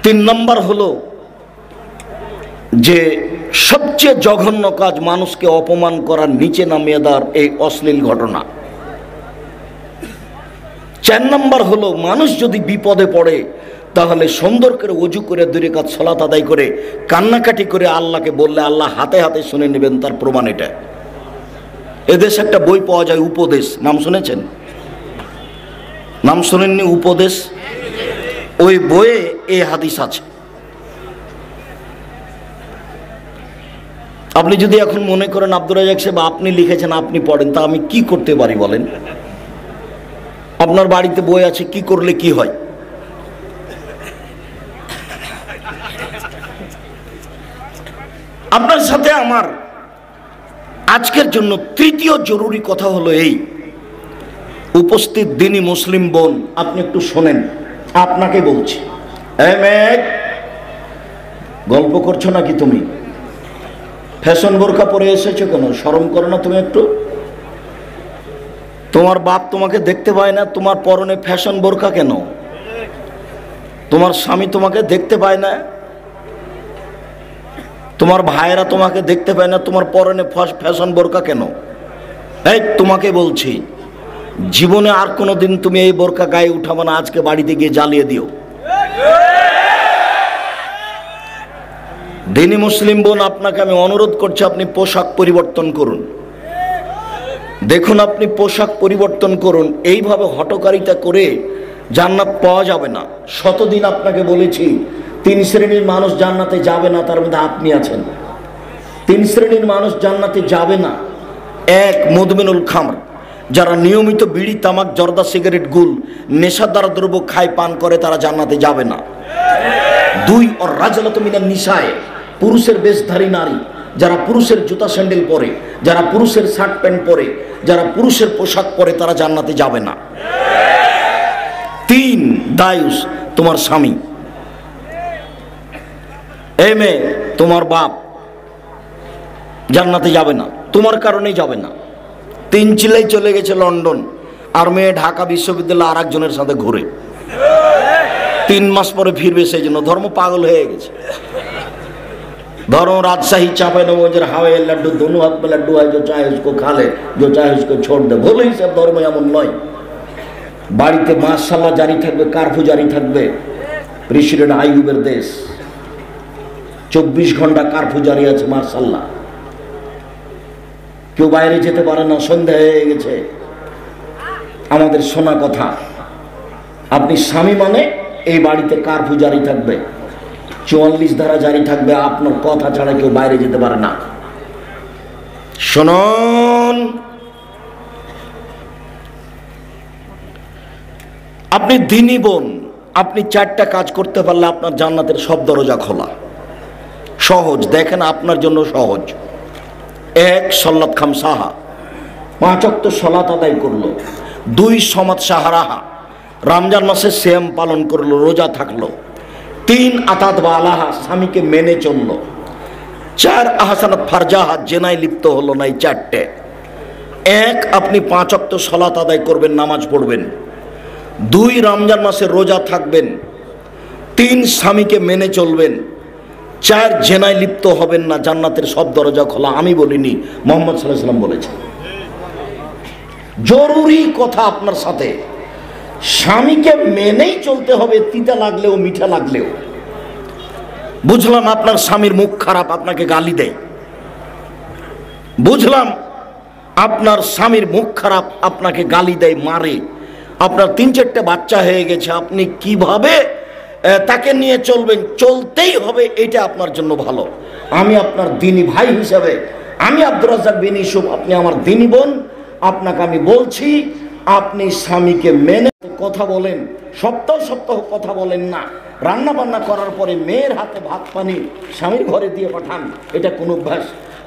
তিন নম্বর হলো যে সবচেয়ে জঘন্য কাজ মানুষকে অপমান করার, নিচে নামিয়ে দেওয়ার এই অশ্লীল ঘটনা। চার নম্বর হলো মানুষ যদি বিপদে পড়ে তাহলে সুন্দর করে ওযু করে 2 রাকাত সালাত আদায় করে কান্নাকাটি করে আল্লাহকে বললে আল্লাহ হাতে হাতে শুনে নেবেন। তার প্রমাণ এটা। এদেশে একটা বই পাওয়া যায় উপদেশ, নাম শুনেছেন? নাম শুনেননি? উপদেশ। ওই বইয়ে এই হাদিস আছে। আপনি যদি এখন মনে করেন আব্দুর রাজ্জাক সাহেব আপনি লিখেছেন, আপনি পড়েন, তা আমি কি করতে পারি বলেন? আপনার বাড়িতে বই আছে, কি করলে কি হয়? আপনার সাথে আমার আজকের জন্য তৃতীয় জরুরি কথা হলো এই, উপস্থিত দিনী মুসলিম বোন, আপনি একটু শোনেন, আপনাকে বলছি। এই মেয়ে, গল্প করছো নাকি তুমি? ফ্যাশন বোরকা পরে এসেছো কেন? শরম করো না তুমি একটু? তোমার বাপ তোমাকে দেখতে পায় না, তোমার পরনে ফ্যাশন বোরকা কেন? তোমার স্বামী তোমাকে দেখতে পায় না, তোমার ভাইয়েরা তোমাকে দেখতে পায় না, তোমার পরনে ফ্যাশন বোরকা কেন? এই তোমাকে বলছি, জীবনে আর কোনোদিন তুমি এই বোরকা গায়ে উঠাবো না। আজকে বাড়িতে গিয়ে জ্বালিয়ে দিও। দিনী মুসলিম বোন, আপনাকে আমি অনুরোধ করছি, আপনি পোশাক পরিবর্তন করুন। দেখুন, আপনি পোশাক পরিবর্তন করুন। এইভাবে হটকারিতা করে জান্নাত পাওয়া যাবে না। শতদিন আপনাকে বলেছি 3 শ্রেণীর মানুষ জান্নাতে যাবে না, তার মধ্যে আপনি আছেন। 3 শ্রেণীর মানুষ জান্নাতে যাবে না। 1, মুদমিনুল খামর, যারা নিয়মিত বিড়ি, তামাক, জর্দা, সিগারেট, গুল, নেশাদার দ্রব্য খায়, পান করে, তারা জান্নাতে যাবে না। 2, আর রাজলাতু মিনান নিসায়ে, পুরুষের বেশধারী নারী, যারা পুরুষের জুতা স্যান্ডেল পরে, যারা পুরুষের শার্ট প্যান্ট পরে, যারা পুরুষের পোশাক পরে, তারা জান্নাতে যাবে না। 3, দায়ুস, তোমার স্বামী। এই মেয়ে, তোমার বাপ জান্নাতে যাবে না, তোমার কারণেই যাবে না। 3 ছেলেই চলে গেছে লন্ডন, আর মেয়ে ঢাকা বিশ্ববিদ্যালয়ে আর একজনের সাথে ঘুরে। 3 মাস পরে ফিরবে, সেই জন্য ধর্ম পাগল হয়ে গেছে। धर्म राजशाही चांपानेर हवाई लड्डू दोनों हाथ में लड्डू है, जो चाहे उसको खा ले, जो चाहे उसको छोड़ दे। बोलो ही सब धर्म एमन नय। बाड़ीते माशाल्लाह जारी थाकबे, कर्फ्यू जारी थाकबे। प्रेसिडेंट आइयूबेर देश 24 घंटा कर्फ्यू जारी आछे माशाल्लाह। केउ बाइरे जेते पारे ना, सन्ধ্যা হয়ে গেছে। আমাদের শোনা কথা, আপনি স্বামী মানে এই বাড়িতে कर्फ्यू জারি থাকবে, 44 ধারা জারি থাকবে, আপনার কথা ছাড়া কেউ বাইরে যেতে পারে না। শুনুন, আপনি দিনী বোন, আপনি 4টা কাজ করতে পারলে আপনার জান্নাতের সব দরজা খোলা। সহজ, দেখেন আপনার জন্য সহজ। 1, সলাত খামসাহা, 5 ওয়াক্ত সালাত আদায় করলো। 2, সমাত সাহারাহা, রমজান মাসে সিয়াম পালন করলো, রোজা থাকলো। 3, আতাত বালাহা, স্বামীকে মেনে চললো। 4, আহসানাত ফারজাহা, জেনায় লিপ্ত হলো না। এই 4টে। 1, আপনি 5 ওয়াক্ত সালাত আদায় করবেন, নামাজ পড়বেন। 2, রমজান মাসে রোজা থাকবেন। 3, স্বামীকে মেনে চলবেন। 4, জেনায় লিপ্ত হবেন না, জান্নাতের সব দরজা খোলা। আমি বলিনি, মুহাম্মদ সাল্লাল্লাহু আলাইহি ওয়াসাল্লাম বলেছেন। জরুরি কথা আপনার সাথে, স্বামীকে মেনেই চলতে হবে, তিতা লাগলেও মিঠা লাগলেও। বুঝলাম আপনার স্বামীর মুখ খারাপ, আপনাকে গালি দেয়। বুঝলাম আপনার স্বামীর মুখ খারাপ, আপনাকে গালি দেয়, মারে। আপনার 3-4টে বাচ্চা হয়ে গেছে, আপনি কিভাবে তাকে নিয়ে চলবেন? চলতেই হবে, এটা আপনার জন্য ভালো। আমি আপনার দিনী ভাই হিসেবে, আমি আব্দুর রাজ্জাক বিন ইউসুফ, আপনি আমার দিনী বোন, আপনাকে আমি বলছি, আপনি স্বামীকে মেনে কথা বলেন। সপ্তাহ সপ্তাহ কথা বলেন না। রান্না বান্না করার পরে মেয়ের হাতে ভাত পানি স্বামীর ঘরে দিয়ে পাঠান, এটা কোন অভ্যাস।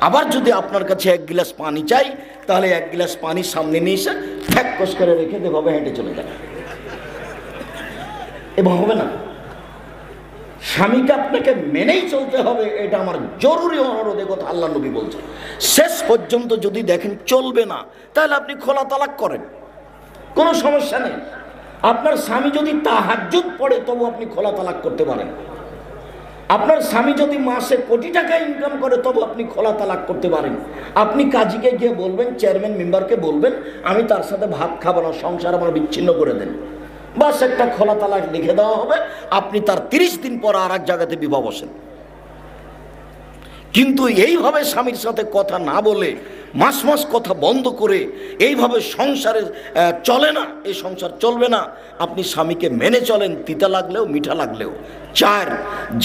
আবার যদি আপনার কাছে 1 গ্লাস পানি চাই, তাহলে 1 গ্লাস পানি সামনে নিয়ে এসে ফ্যাকস করে রেখে দেভাবে হেঁটে চলে যান। এবং হবে না, স্বামীকে আপনাকে মেনেই চলতে হবে, এটা আমার জরুরি অনুরোধ। কথা আল্লাহ নবী বলছেন। শেষ পর্যন্ত যদি দেখেন চলবে না, তাহলে আপনি খোলা তালাক করেন, কোনো সমস্যা নেই। আপনার স্বামী যদি তাহাজ্জুদ পড়ে, তবু আপনি খোলা তালাক করতে পারেন। আপনার স্বামী যদি মাসে কোটি টাকা ইনকাম করে তবে আপনি খোলা তালাক করতে পারেন। আপনি কাজীকে গিয়ে বলবেন, চেয়ারম্যান মেম্বারকে বলবেন, আমি তার সাথে ভাত খাবো না, সংসার আমার বিচ্ছিন্ন করে দেন, বাস একটা খোলা তালাক লিখে দেওয়া হবে। আপনি তার 30 দিন পর আর এক জায়গাতে বিবাহ বসেন। কিন্তু এইভাবে স্বামীর সাথে কথা না বলে, মাস মাস কথা বন্ধ করে এইভাবে সংসারে চলে না, এই সংসার চলবে না। আপনি স্বামীকে মেনে চলেন, তিতা লাগলেও মিঠা লাগলেও। 4,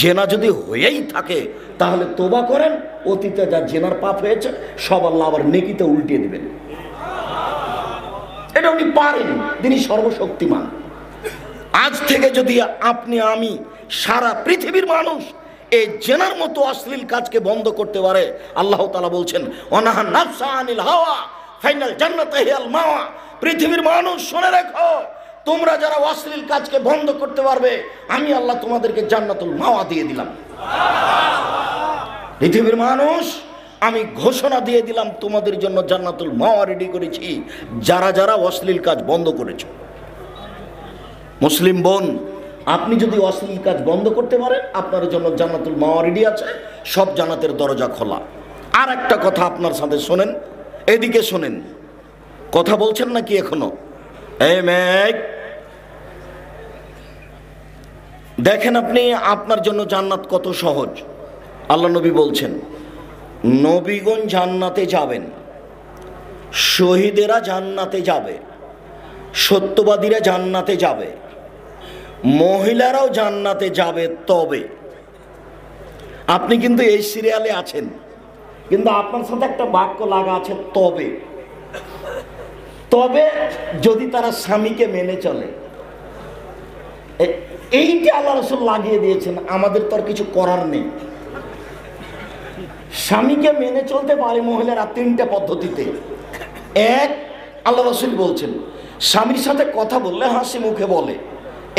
জেনা যদি হয়েই থাকে তাহলে তোবা করেন, অতীতে যা জেনার পাপ হয়েছে সব আল্লাহ আবার নেকিতে উল্টিয়ে দিবেন। এটা উনি পারেন, তিনি সর্বশক্তিমান। আজ থেকে যদি আপনি, আমি, সারা পৃথিবীর মানুষ এই জেনার মতো অশ্লীল কাজকে বন্ধ করতে পারে, আল্লাহ তাআলা বলছেন ওয়ানাহা নাফসা আনিল হাওয়া ফাইনাল জান্নাতা হিয়াল মাওয়া। পৃথিবীর মানুষ শুনে রাখো, তোমরা যারা অশ্লীল কাজকে বন্ধ করতে পারবে, আমি আল্লাহ তোমাদেরকে জান্নাতুল মাওয়া দিয়ে দিলাম। পৃথিবীর মানুষ, আমি ঘোষণা দিয়ে দিলাম তোমাদের জন্য জান্নাতুল মাওয়া রেডি করেছি, যারা যারা অশ্লীল কাজ বন্ধ করেছ। মুসলিম বোন, আপনি যদি অশ্লীল কাজ বন্ধ করতে পারেন, আপনার জন্য জান্নাতুল মাওয়া রেডি আছে, সব জান্নাতের দরজা খোলা। আর একটা কথা আপনার সাথে শোনেন, এদিকে শোনেন, কথা বলছেন নাকি এখনো? এই মেঘ, দেখেন আপনি, আপনার জন্য জান্নাত কত সহজ। আল্লাহ নবী বলছেন, নবীগণ জান্নাতে যাবেন, শহীদেরা জান্নাতে যাবে, সত্যবাদীরা জান্নাতে যাবে, মহিলারাও জান্নাতে যাবে। তবে আপনি কিন্তু এই সিরিয়ালে আছেন, কিন্তু আপনার সাথে একটা বাক্য লাগা আছে, তবে। তবে যদি তারা স্বামীকে মেনে চলে। এইটা আল্লাহ রাসূল লাগিয়ে দিয়েছেন, আমাদের তো আর কিছু করার নেই। স্বামীকে মেনে চলতে পারে মহিলারা 3টে পদ্ধতিতে। 1, আল্লাহ রাসূল বলছেন স্বামীর সাথে কথা বললে হাসি মুখে বলে,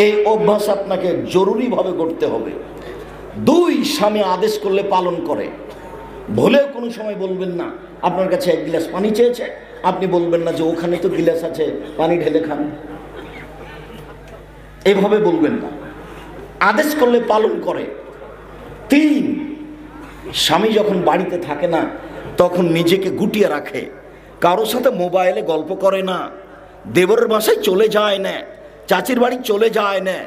এই অভ্যাস আপনাকে জরুরিভাবে করতে হবে। 2, স্বামী আদেশ করলে পালন করে। ভুলেও কোনো সময় বলবেন না, আপনার কাছে 1 গ্লাস পানি চেয়েছে, আপনি বলবেন না যে ওখানে তো গ্লাস আছে, পানি ঢেলে খান, এভাবে বলবেন না। আদেশ করলে পালন করে। 3, স্বামী যখন বাড়িতে থাকে না তখন নিজেকে গুটিয়ে রাখে, কারোর সাথে মোবাইলে গল্প করে না, দেবরের বাসায় চলে যায় না, চাচির বাড়ি চলে যায় না,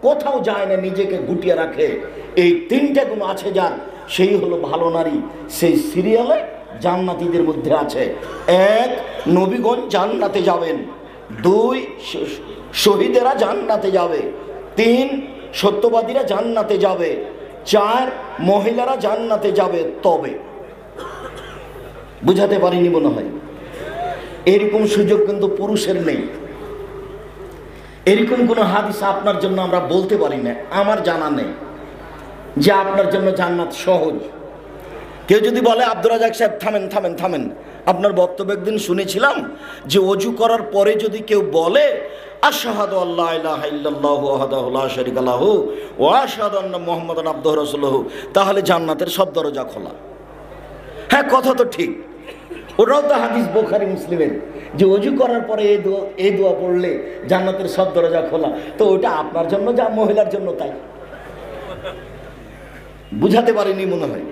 কোথাও যায় না, নিজেকে গুটিয়ে রাখে। এই 3টে গুণ আছে যার, সেই হলো ভালো নারী। সেই সিরিয়ালে জান্নাতীদের মধ্যে আছে। 1, নবীগণ জান্নাতে যাবেন। 2, শহীদেরা জান্নাতে যাবে। 3, সত্যবাদীরা জান্নাতে যাবে। 4, মহিলারা জান্নাতে যাবে। তবে বুঝাতে পারিনি মনে হয়। এরকম সুযোগ কিন্তু পুরুষের নেই। এরকম কোনো হাদিস আপনার জন্য আমরা বলতে পারি না, আমার জানা নেই যে আপনার জন্য জান্নাত সহজ। কেউ যদি বলে আব্দুর রাজ্জাক সাহেব থামেন থামেন থামেন, আপনার বক্তব্য একদিন শুনেছিলাম যে অজু করার পরে যদি কেউ বলে আশহাদু আল্লা ইলাহা ইল্লাল্লাহু ওয়াহদাহু লা শারীকা লাহু ওয়া আশহাদু আন্না মুহাম্মাদান আবদুহু ওয়া রাসূলুহু, তাহলে জান্নাতের সব দরজা খোলা। হ্যাঁ, কথা তো ঠিক, ওটাও তো হাদিস বুখারী মুসলিমের, যে অজু করার পরে এই দোয়া পড়লে জান্নাতের সব দরজা খোলা। তো ওটা আপনার জন্য যা মহিলার জন্য তাই। বুঝাতে পারিনি মনে হয়।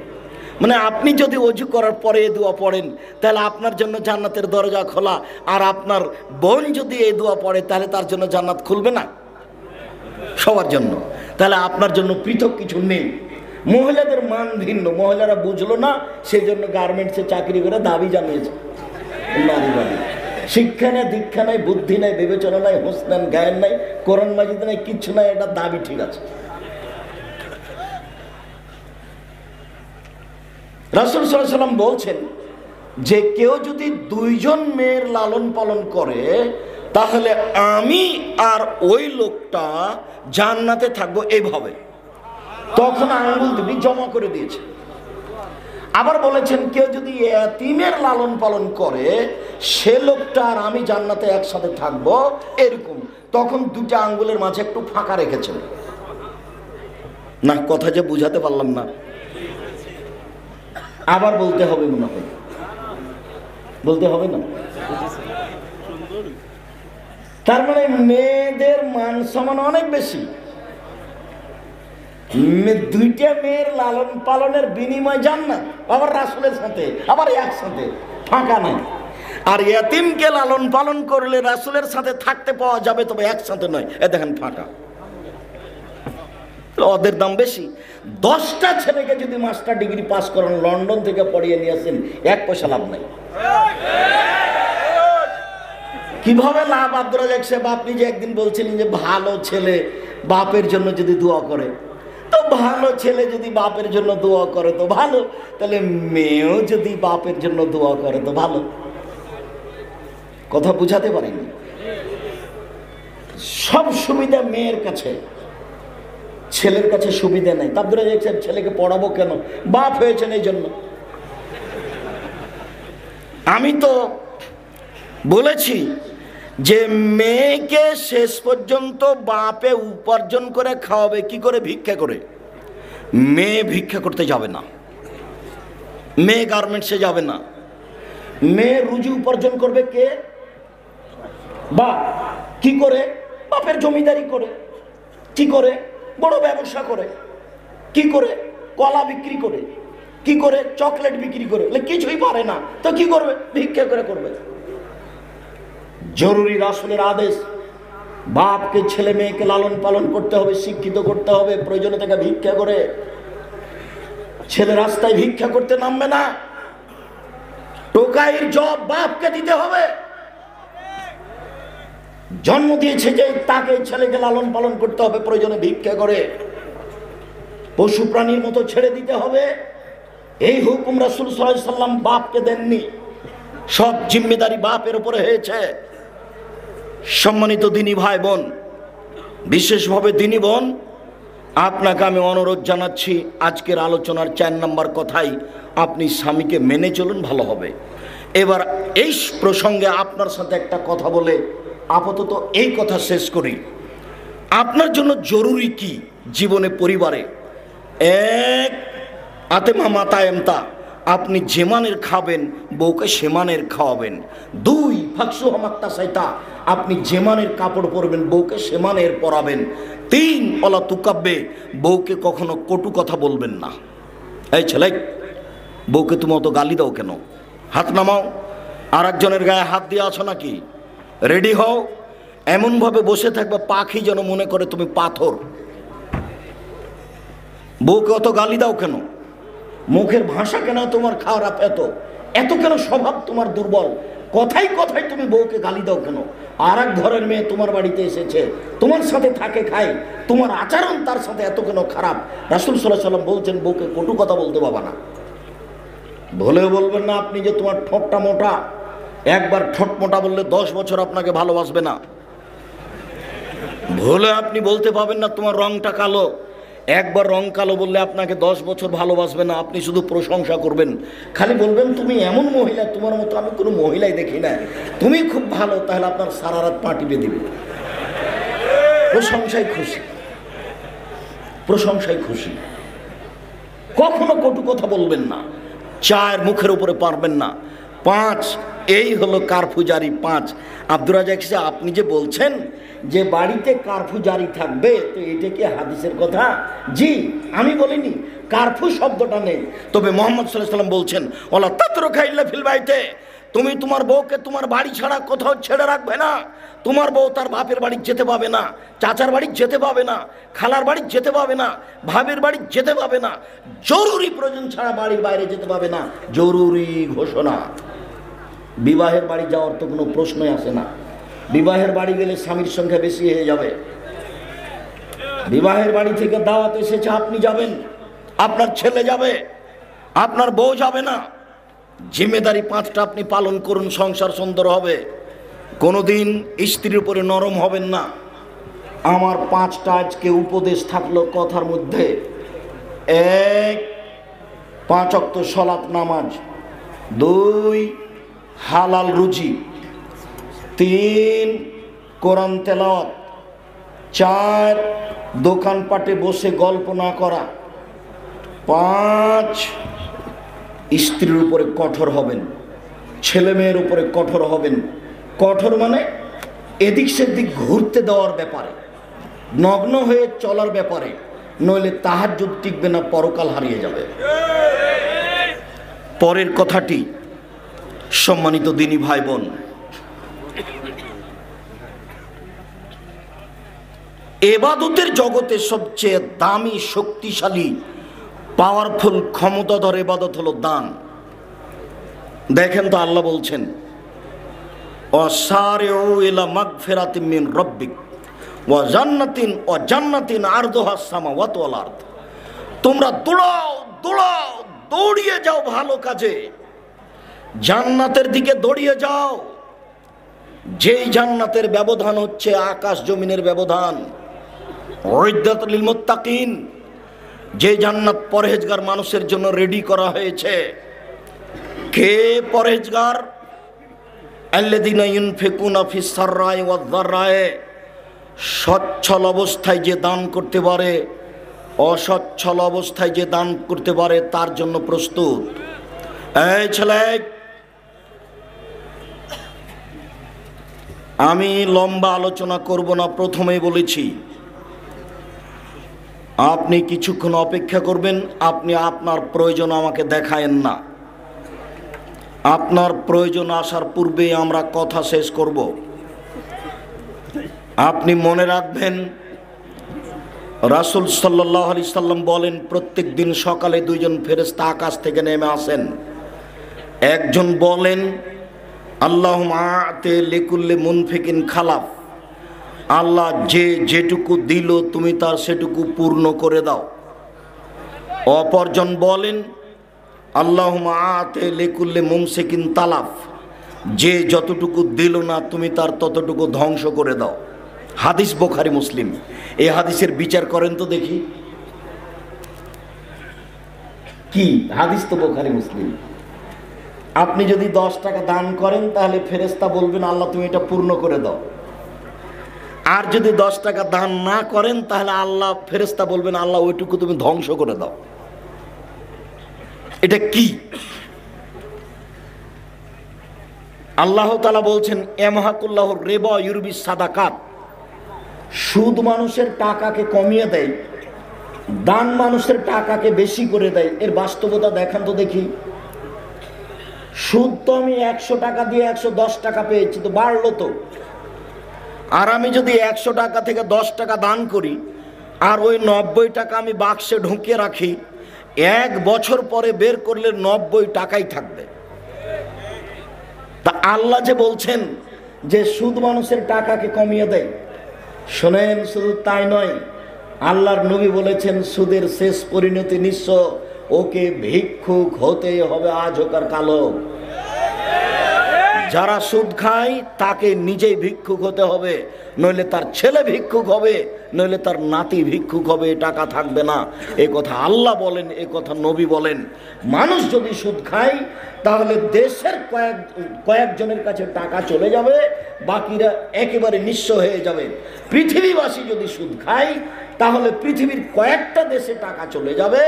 মানে আপনি যদি অজু করার পরে এই দোয়া পড়েন তাহলে আপনার জন্য জান্নাতের দরজা খোলা, আর আপনার বোন যদি এই দোয়া পড়ে তাহলে তার জন্য জান্নাত খুলবে না? সবার জন্য। তাহলে আপনার জন্য পৃথক কিছু নেই। মহিলাদের মান ভিন্ন, মহিলারা বুঝলো না, সেই জন্য গার্মেন্টসে চাকরি করে দাবি জানিয়েছে। শিক্ষা নেই, দীক্ষা নাই, বুদ্ধি নাই, বিবেচনা নাই, হোস নাই, জ্ঞান নাই, কোরআন মাজিদ নাই, কিচ্ছু নাই, এটা দাবি ঠিক আছে। রাসূল সাল্লাল্লাহু আলাইহি ওয়াসাল্লাম বলছেন যে কেউ যদি 2 জন মেয়ের লালন পালন করে তাহলে আমি আর ওই লোকটা জান্নাতে থাকবো এইভাবে। তখন আঙ্গুল দুটি জমা করে দিয়েছে। আবার বলেছেন কেউ যদি এতিমের লালন পালন করে সে লোকটা আর আমি জান্নাতে একসাথে থাকবো এরকম। তখন 2টা আঙ্গুলের মাঝে একটু ফাঁকা রেখেছেন। না, কথা যে বুঝাতে পারলাম না, আবার বলতে হবে মনে হয়, বলতে হবে না? তার মানে মেয়েদের মান সম্মান অনেক বেশি। দুইটা মেয়ের লালন পালনের বিনিময় জান্নাত, আবার রাসূলের সাথে, আবার একসাথে, ফাঁকা নাই। আর ইয়াতিমকে লালন পালন করলে রাসূলের সাথে থাকতে পাওয়া যাবে, তবে একসাথে নয়। এ দেখেন ফাঁকা, ওদের দাম বেশি। 10টা ছেলেকে যদি মাস্টার ডিগ্রি পাস করেন, লন্ডন থেকে পড়িয়ে নিয়ে আসেন, 1 পয়সা লাভ নাই। কিভাবে লাভ? আব্দুর রাজ্জাক সাহেব, আপনি যে একদিন বলছিলেন যে ভালো ছেলে বাপের জন্য যদি দোয়া করে, তো ভালো ছেলে যদি বাপের জন্য দোয়া করে তো ভালো, তাহলে মেয়েও যদি বাপের জন্য দোয়া করে তো ভালো। কথা বুঝাতে পারিনি? সব সুবিধা মেয়ের কাছে, ছেলের কাছে সুবিধা নেই। আব্দুর রাজ্জাক সাহেব, ছেলেকে পড়াবো কেন? বাপ হয়েছেন এই জন্য। আমি তো বলেছি যে মেয়েকে শেষ পর্যন্ত বাপে উপার্জন করে খাওয়াবে। কি করে? ভিক্ষা করে। মেয়ে ভিক্ষা করতে যাবে না, মেয়ে গার্মেন্টসে যাবে না, মেয়ে রুজি উপার্জন করবে কে? বাপ। কি করে? বাপের জমিদারি করে। কি করে? বড় ব্যবসা করে। কি করে? কলা বিক্রি করে। কি করে? চকলেট বিক্রি করে। কিছুই পারে না তো কি করবে? ভিক্ষা করে করবে। জরুরি রাসূলের আদেশ, বাপকে ছেলে মেয়েকে লালন পালন করতে হবে, শিক্ষিত করতে হবে। প্রয়োজনে তাকে ভিক্ষা করে। ছেলে রাস্তায় ভিক্ষা করতে নামবে না, টোকাইয়ের জব বাপকে দিতে হবে। জন্ম দিয়েছে যে তাকে, ছেলেকে লালন পালন করতে হবে, প্রয়োজনে ভিক্ষা করে। পশু প্রাণীর মতো ছেড়ে দিতে হবে। এই হুকুম রাসূল সাল্লাল্লাহু আলাইহি ওয়াসাল্লাম বাপকে দেননি, সব জিম্মেদারি বাপের উপরে হয়েছে। সম্মানিত দিনী ভাই বোন, বিশেষভাবে দিনী বোন, আপনাকে আমি অনুরোধ জানাচ্ছি, আজকের আলোচনার 4 নম্বর কথাই, আপনি স্বামীকে মেনে চলুন, ভালো হবে। এবার এই প্রসঙ্গে আপনার সাথে একটা কথা বলে আপাতত এই কথা শেষ করি। আপনার জন্য জরুরি কি জীবনে, পরিবারে? 1, আতেমা মাতা এমতা, আপনি যেমানের খাবেন বউকে সেমানের খাওয়াবেন। 2, ফাকসু হামাক্তা সাইতা, আপনি যেমানের কাপড় পরবেন বউকে সেমানের পরাবেন। 3, অলা তুকাব্বে, বউকে কখনো কটু কথা বলবেন না। এই ছেলে, বউকে তুমি অত গালি দাও কেন? হাত নামাও। আর একজনের গায়ে হাত দিয়ে আছো নাকি? রেডি হও। এমনভাবে বসে থাকবে পাখি যেন মনে করে তুমি পাথর। বউকে অত গালি দাও কেন? মুখের ভাষা কেন তোমার খারাপ? এত কেন স্বভাব তোমার দুর্বল? কথায় কথায় তুমি বউকে গালি দাও কেন? আর এক ঘরের মেয়ে তোমার বাড়িতে এসেছে, তোমার সাথে থাকে, খায়, তোমার আচরণ তার সাথে এত কেন খারাপ? রাসূল সাল্লাল্লাহু আলাইহি ওয়াসাল্লাম বলছেন বউকে কটু কথা বলতে পাবা না। ভুলেও বলবেন না আপনি যে তোমার ঠোঁটটা মোটা। একবার ঠোঁট মোটা বললে 10 বছর আপনাকে ভালোবাসবে না। ভুলে আপনি বলতে পাবেন না তোমার রংটা কালো। একবার রং কালো বললে আপনাকে 10 বছর ভালোবাসবে না। আপনি শুধু প্রশংসা করবেন, খালি বলবেন তুমি এমন মহিলা, তোমার মতো আমি কোনো মহিলাই দেখি না, তুমি খুব ভালো। তাহলে আপনার সারা রাত পা টিপে দিবে। প্রশংসায় খুশি, প্রশংসায় খুশি। কখনো কটু কথা বলবেন না। 4, মুখের উপরে পারবেন না। 5, এই হলো কারফিউ জারি। 5, আব্দুর রাজ্জাক সাহেব, আপনি যে বলছেন যে বাড়িতে কারফিউ জারি থাকবে, তো এটা কি হাদিসের কথা? জি, আমি বলিনি, কারফিউ শব্দটা নেই। তবে মুহাম্মদ সাল্লাল্লাহু আলাইহি ওয়াসাল্লাম বলছেন, ওয়ালা তাতরুকা ইল্লা ফিল বাইতে, তুমি তোমার বউকে তোমার বাড়ি ছাড়া কোথাও ছেড়ে রাখবে না। তোমার বউ তার বাপের বাড়ি যেতে পাবে না, চাচার বাড়ি যেতে পাবে না, খালার বাড়ি যেতে পাবে না, ভাবির বাড়ি যেতে পাবে না। জরুরি প্রয়োজন ছাড়া বাড়ির বাইরে যেতে পাবে না। জরুরি ঘোষণা। বিবাহের বাড়ি যাওয়ার তো কোনো প্রশ্নই আসে না। বিবাহের বাড়ি গেলে স্বামীর সংখ্যা বেশি হয়ে যাবে। বিবাহের বাড়ি থেকে দাওয়াত এসেছে, আপনি যাবেন, আপনার ছেলে যাবে, আপনার বউ যাবে না। জিম্মেদারি 5টা আপনি পালন করুন, সংসার সুন্দর হবে। কোনোদিন স্ত্রীর উপরে নরম হবেন না। আমার 5টা আজকে উপদেশ থাকলো কথার মধ্যে। 1, 5 ওয়াক্ত সালাত নামাজ। 2, হালাল রুজি। 3, কোরআন তেলাওয়াত। 4, দোকানপাটে বসে গল্প না করা। 5, স্ত্রীর উপরে কঠোর হবেন, ছেলে মেয়ের উপরে কঠোর হবেন। কঠোর মানে এদিক সেদিক ঘুরতে দেওয়ার ব্যাপারে, নগ্ন হয়ে চলার ব্যাপারে, নইলে তাহাজ্জুদ টিকবে না, পরকাল হারিয়ে যাবে। পরের কথাটি, সম্মানিত দিনী ভাই বোন, ইবাদতের জগতে সবচেয়ে দামি, শক্তিশালী, পাওয়ারফুল, ক্ষমতাধর ইবাদত হলো দান। দেখেন তো আল্লাহ বলছেন, ওয়াসারিউ ইলা মাগফিরাতিম মিন রাব্বিক ওয়া জান্নাতিন আরদুহাস সামাওয়াতু ওয়াল আরদ। তোমরা দৌড়িয়ে যাও ভালো কাজে, জান্নাতের দিকে দৌড়িয়ে যাও, যেই জান্নাতের ব্যবধান হচ্ছে আকাশ জমিনের ব্যবধান। উইদ্দাত লিল মুত্তাকিন, যে জান্নাত পরহেজগার মানুষের জন্য রেডি করা হয়েছে। কে পরহেজগার? আল্লাযীনা ইউনফিকুনা ফিস সাররাই ওয়াদ দাররায়ে, সচ্ছল অবস্থায় যে দান করতে পারে, অসচ্ছল অবস্থায় যে দান করতে পারে তার জন্য প্রস্তুত। এই ছেলে, আমি লম্বা আলোচনা করব না, প্রথমেই বলেছি আপনি কিছুক্ষণ অপেক্ষা করবেন। আপনি আপনার প্রয়োজন আমাকে দেখায়েন না, আপনার প্রয়োজন আসার পূর্বে আমরা কথা শেষ করব। আপনি মনে রাখবেন, রাসূল সাল্লাল্লাহু আলাইহি সাল্লাম বলেন, প্রত্যেক দিন সকালে দুইজন ফেরেশতা আকাশ থেকে নেমে আসেন। একজন বলেন, আল্লাহুম্মা আ'তি লিকুল্লি মুনফিকিন খালাফ, আল্লাহ যে যেটুকু দিল তুমি তার সেটুকু পূর্ণ করে দাও। অপরজন বলেন, আল্লাহুম্মা আ'তি লিকুল্লি মুমসিকিন তালাফ, যে যতটুকু দিল না তুমি তার ততটুকু ধ্বংস করে দাও। হাদিস বুখারী মুসলিম। এই হাদিসের বিচার করেন তো দেখি, কি হাদিস তো বুখারী মুসলিম। আপনি যদি 10 টাকা দান করেন তাহলে ফেরেশতা বলবেন, আল্লাহ তুমি এটা পূর্ণ করে দাও। আর যদি 10 টাকা দান না করেন তাহলে আল্লাহ, ফেরেশতা বলবেন, আল্লাহ ওইটুকু তুমি ধ্বংস করে দাও। এটা কি? আল্লাহ তাআলা বলছেন, ইয়ামহাকুল্লাহুর রিবা ইউরবিস সাদাকাত, সুদ মানুষের টাকাকে কমিয়ে দেয়, দান মানুষের টাকাকে বেশি করে দেয়। এর বাস্তবতা দেখান তো দেখি। সুদ তো আমি 100 টাকা দিয়ে 110 টাকা পেয়েছি, তো বাড়লো তো। আর আমি যদি 100 টাকা থেকে 10 টাকা দান করি আর ওই 90 টাকা আমি বাক্সে ঢুকিয়ে রাখি, 1 বছর পরে বের করলে 90 টাকাই থাকবে। তা আল্লাহ যে বলছেন যে সুদ মানুষের টাকাকে কমিয়ে দেয়, শোনেন, শুধু তাই নয়, আল্লাহর নবী বলেছেন সুদের শেষ পরিণতি নিঃস্ব, ওকে ভিক্ষুক হতে হবে, আজ হোক আর কাল হোক। যারা সুদ খায় তাকে নিজেই ভিক্ষুক হতে হবে, নইলে তার ছেলে ভিক্ষুক হবে, নইলে তার নাতি ভিক্ষুক হবে, টাকা থাকবে না। এ কথা আল্লাহ বলেন, এ কথা নবী বলেন। মানুষ যদি সুদ খায় তাহলে দেশের কয়েকজনের কাছে টাকা চলে যাবে, বাকিরা একেবারে নিঃস্ব হয়ে যাবে। পৃথিবীবাসী যদি সুদ খায় তাহলে পৃথিবীর কয়েকটা দেশে টাকা চলে যাবে,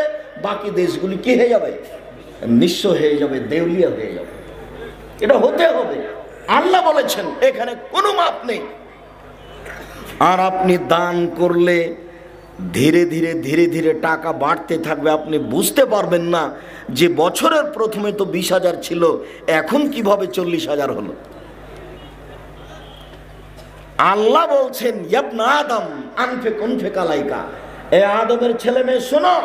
বাকি দেশগুলি কি হয়ে যাবে? নিঃস্ব হয়ে যাবে, দেউলিয়া হয়ে যাবে। এটা হতে হবে, আল্লাহ বলেছেন, এখানে কোনো মাপ নেই। আর আপনি দান করলে ধীরে ধীরে ধীরে ধীরে টাকা বাড়তে থাকবে। আপনি বুঝতে পারবেন না যে বছরের প্রথমে তো 20,000 ছিল, এখন কিভাবে 40,000 হলো। আল্লাহ বলছেন, ইয়াবনা আদম আনফিক উনফিক আলাইকা, এ আদমের ছেলে মেয়ে শোনো,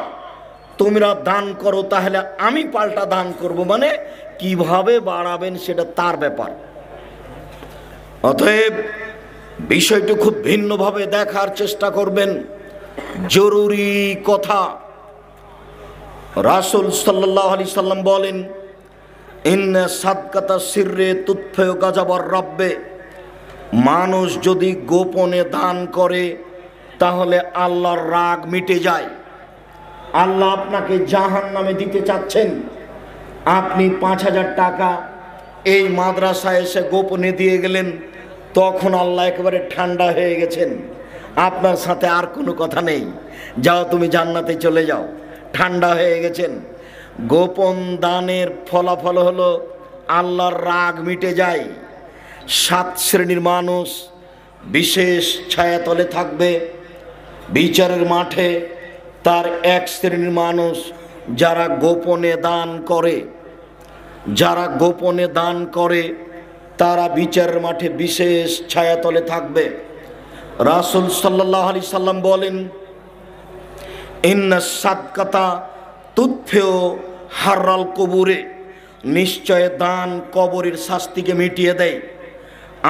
তোমরা দান করো তাহলে আমি পাল্টা দান করব। মানে কিভাবে বাড়াবেন সেটা তার ব্যাপার। অতএব বিষয়টি খুব ভিন্নভাবে দেখার চেষ্টা করবেন। জরুরি কথা, রাসূল সাল্লাল্লাহু আলাইহি সাল্লাম বলেন, ইন্না সাদকাতা সিররে তুতফিউ গাযাবার রাব্বে, মানুষ যদি গোপনে দান করে তাহলে আল্লাহর রাগ মিটে যায়। আল্লাহ আপনাকে জাহান্নামে দিতে চাচ্ছেন, আপনি 5,000 টাকা এই মাদ্রাসায় এসে গোপনে দিয়ে গেলেন, তখন আল্লাহ একেবারে ঠান্ডা হয়ে গেছেন, আপনার সাথে আর কোনো কথা নেই, যাও তুমি জান্নাতে চলে যাও, ঠান্ডা হয়ে গেছেন। গোপন দানের ফলাফল হলো আল্লাহর রাগ মিটে যায়। 7 শ্রেণীর মানুষ বিশেষ ছায়াতলে থাকবে বিচারের মাঠে। তার এক শ্রেণীর মানুষ যারা গোপনে দান করে, তারা বিচারের মাঠে বিশেষ ছায়াতলে থাকবে। রাসূল সাল্লাল্লাহু আলাইহি সাল্লাম বলেন, ইন্নাস সাদকাতা তুতফিউ হাররাল কুবুরে, নিশ্চয় দান কবরের শাস্তিকে মিটিয়ে দেয়।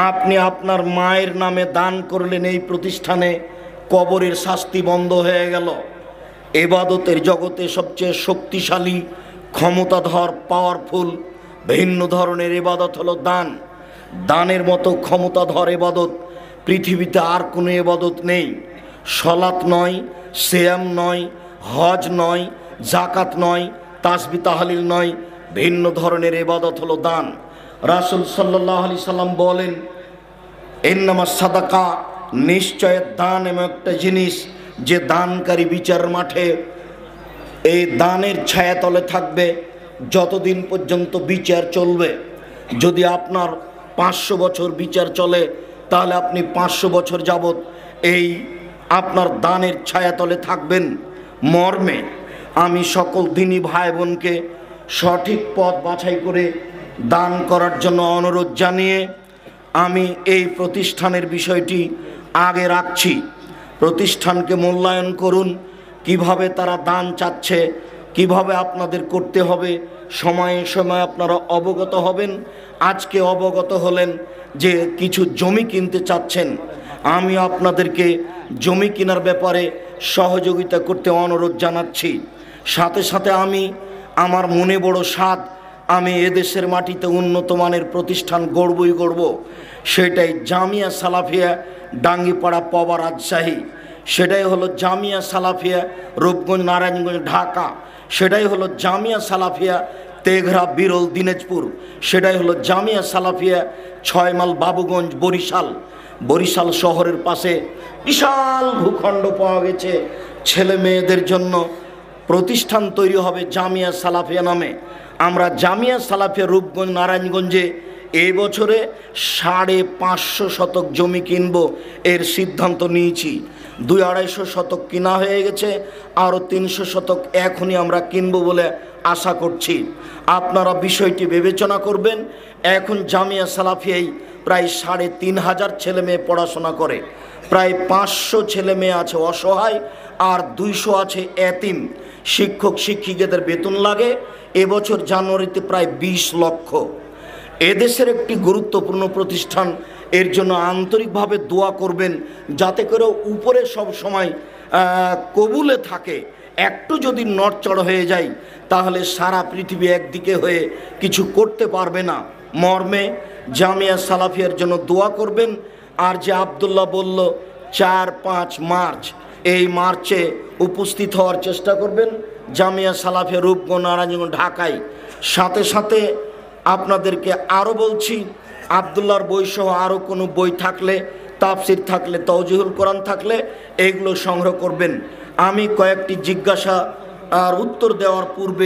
আপনি আপনার মায়ের নামে দান করলেন, এই প্রতিষ্ঠানে কবরের শাস্তি বন্ধ হয়ে গেল। ইবাদতের জগতে সবচেয়ে শক্তিশালী, ক্ষমতাধর, পাওয়ারফুল ভিন্ন ধরনের ইবাদত হলো দান। দানের মতো ক্ষমতাধর ইবাদত পৃথিবীতে আর কোনো ইবাদত নেই। সলাত নয়, সিয়াম নয়, হজ নয়, জাকাত নয়, তাসবিহ তাহলিল নয়, ভিন্ন ধরনের ইবাদত হলো দান। রাসূল সাল্লাল্লাহু আলাইহি সাল্লাম বলেন, ইন্নামাস সাদাকা, নিশ্চয় দান এমন একটা জিনিস যে দানকারী বিচারের মাঠে এই দানের ছায়াতলে থাকবে যতদিন পর্যন্ত বিচার চলবে। যদি আপনার 500 বছর বিচার চলে, তাহলে আপনি 500 বছর যাবৎ এই আপনার দানের ছায়াতলে থাকবেন। মর্মে আমি সকল দিনী ভাই বোনকে সঠিক পথ বাছাই করে দান করার জন্য অনুরোধ জানিয়ে আমি এই প্রতিষ্ঠানের বিষয়টি আগে রাখছি। প্রতিষ্ঠানকে মূল্যায়ন করুন, কিভাবে তারা দান চাচ্ছে, কিভাবে আপনাদের করতে হবে, সময়ে সময়ে আপনারা অবগত হবেন। আজকে অবগত হলেন যে কিছু জমি কিনতে চাচ্ছেন, আমি আপনাদেরকে জমি কেনার ব্যাপারে সহযোগিতা করতে অনুরোধ জানাচ্ছি। সাথে সাথে আমি আমার মনে বড় সাধ, আমি এদেশের মাটিতে উন্নত মানের প্রতিষ্ঠান গড়বই গড়ব। সেটাই জামিয়া সালাফিয়া ডাঙ্গিপাড়া পবা রাজশাহী, সেটাই হলো জামিয়া সালাফিয়া রূপগঞ্জ নারায়ণগঞ্জ ঢাকা, সেটাই হলো জামিয়া সালাফিয়া তেঘরা বিরল দিনাজপুর, সেটাই হলো জামিয়া সালাফিয়া 6 মাইল বাবুগঞ্জ বরিশাল শহরের পাশে বিশাল ভূখণ্ড পাওয়া গেছে। ছেলে মেয়েদের জন্য প্রতিষ্ঠান তৈরি হবে জামিয়া সালাফিয়া নামে। আমরা জামিয়া সালাফিয়া রূপগঞ্জ নারায়ণগঞ্জে এই বছরে 550 শতক জমি কিনবো, এর সিদ্ধান্ত নিয়েছি। 200-250 শতক কিনা হয়ে গেছে, আরও 300 শতক এখনই আমরা কিনবো বলে আশা করছি। আপনারা বিষয়টি বিবেচনা করবেন। এখন জামিয়া সালাফিয়ায় প্রায় 3500 ছেলে মেয়ে পড়াশোনা করে, প্রায় 500 ছেলে মেয়ে আছে অসহায়, আর 200 আছে এতিম। শিক্ষক শিক্ষিকাদের বেতন লাগে এবছর জানুয়ারিতে প্রায় 20 লক্ষ। এদেশের একটি গুরুত্বপূর্ণ প্রতিষ্ঠান, এর জন্য আন্তরিকভাবে দোয়া করবেন যাতে করে উপরে সব সময় কবুলে থাকে। একটু যদি নড়চড় হয়ে যায় তাহলে সারা পৃথিবী একদিকে হয়ে কিছু করতে পারবে না। মর্মে জামিয়া সালাফিয়ার জন্য দোয়া করবেন। আর যে আব্দুল্লাহ বলল 4-5 মার্চ, এই মার্চে উপস্থিত হওয়ার চেষ্টা করবেন জামিয়া সালাফিয়া রূপগঞ্জ নারায়ণগঞ্জ ঢাকায়। সাথে সাথে আপনাদেরকে আরও বলছি, আব্দুল্লাহর বইসহ আরও কোনো বই থাকলে, তাফসির থাকলে, তাওজিহুল কোরআন থাকলে এগুলো সংগ্রহ করবেন। আমি কয়েকটি জিজ্ঞাসা আর উত্তর দেওয়ার পূর্বে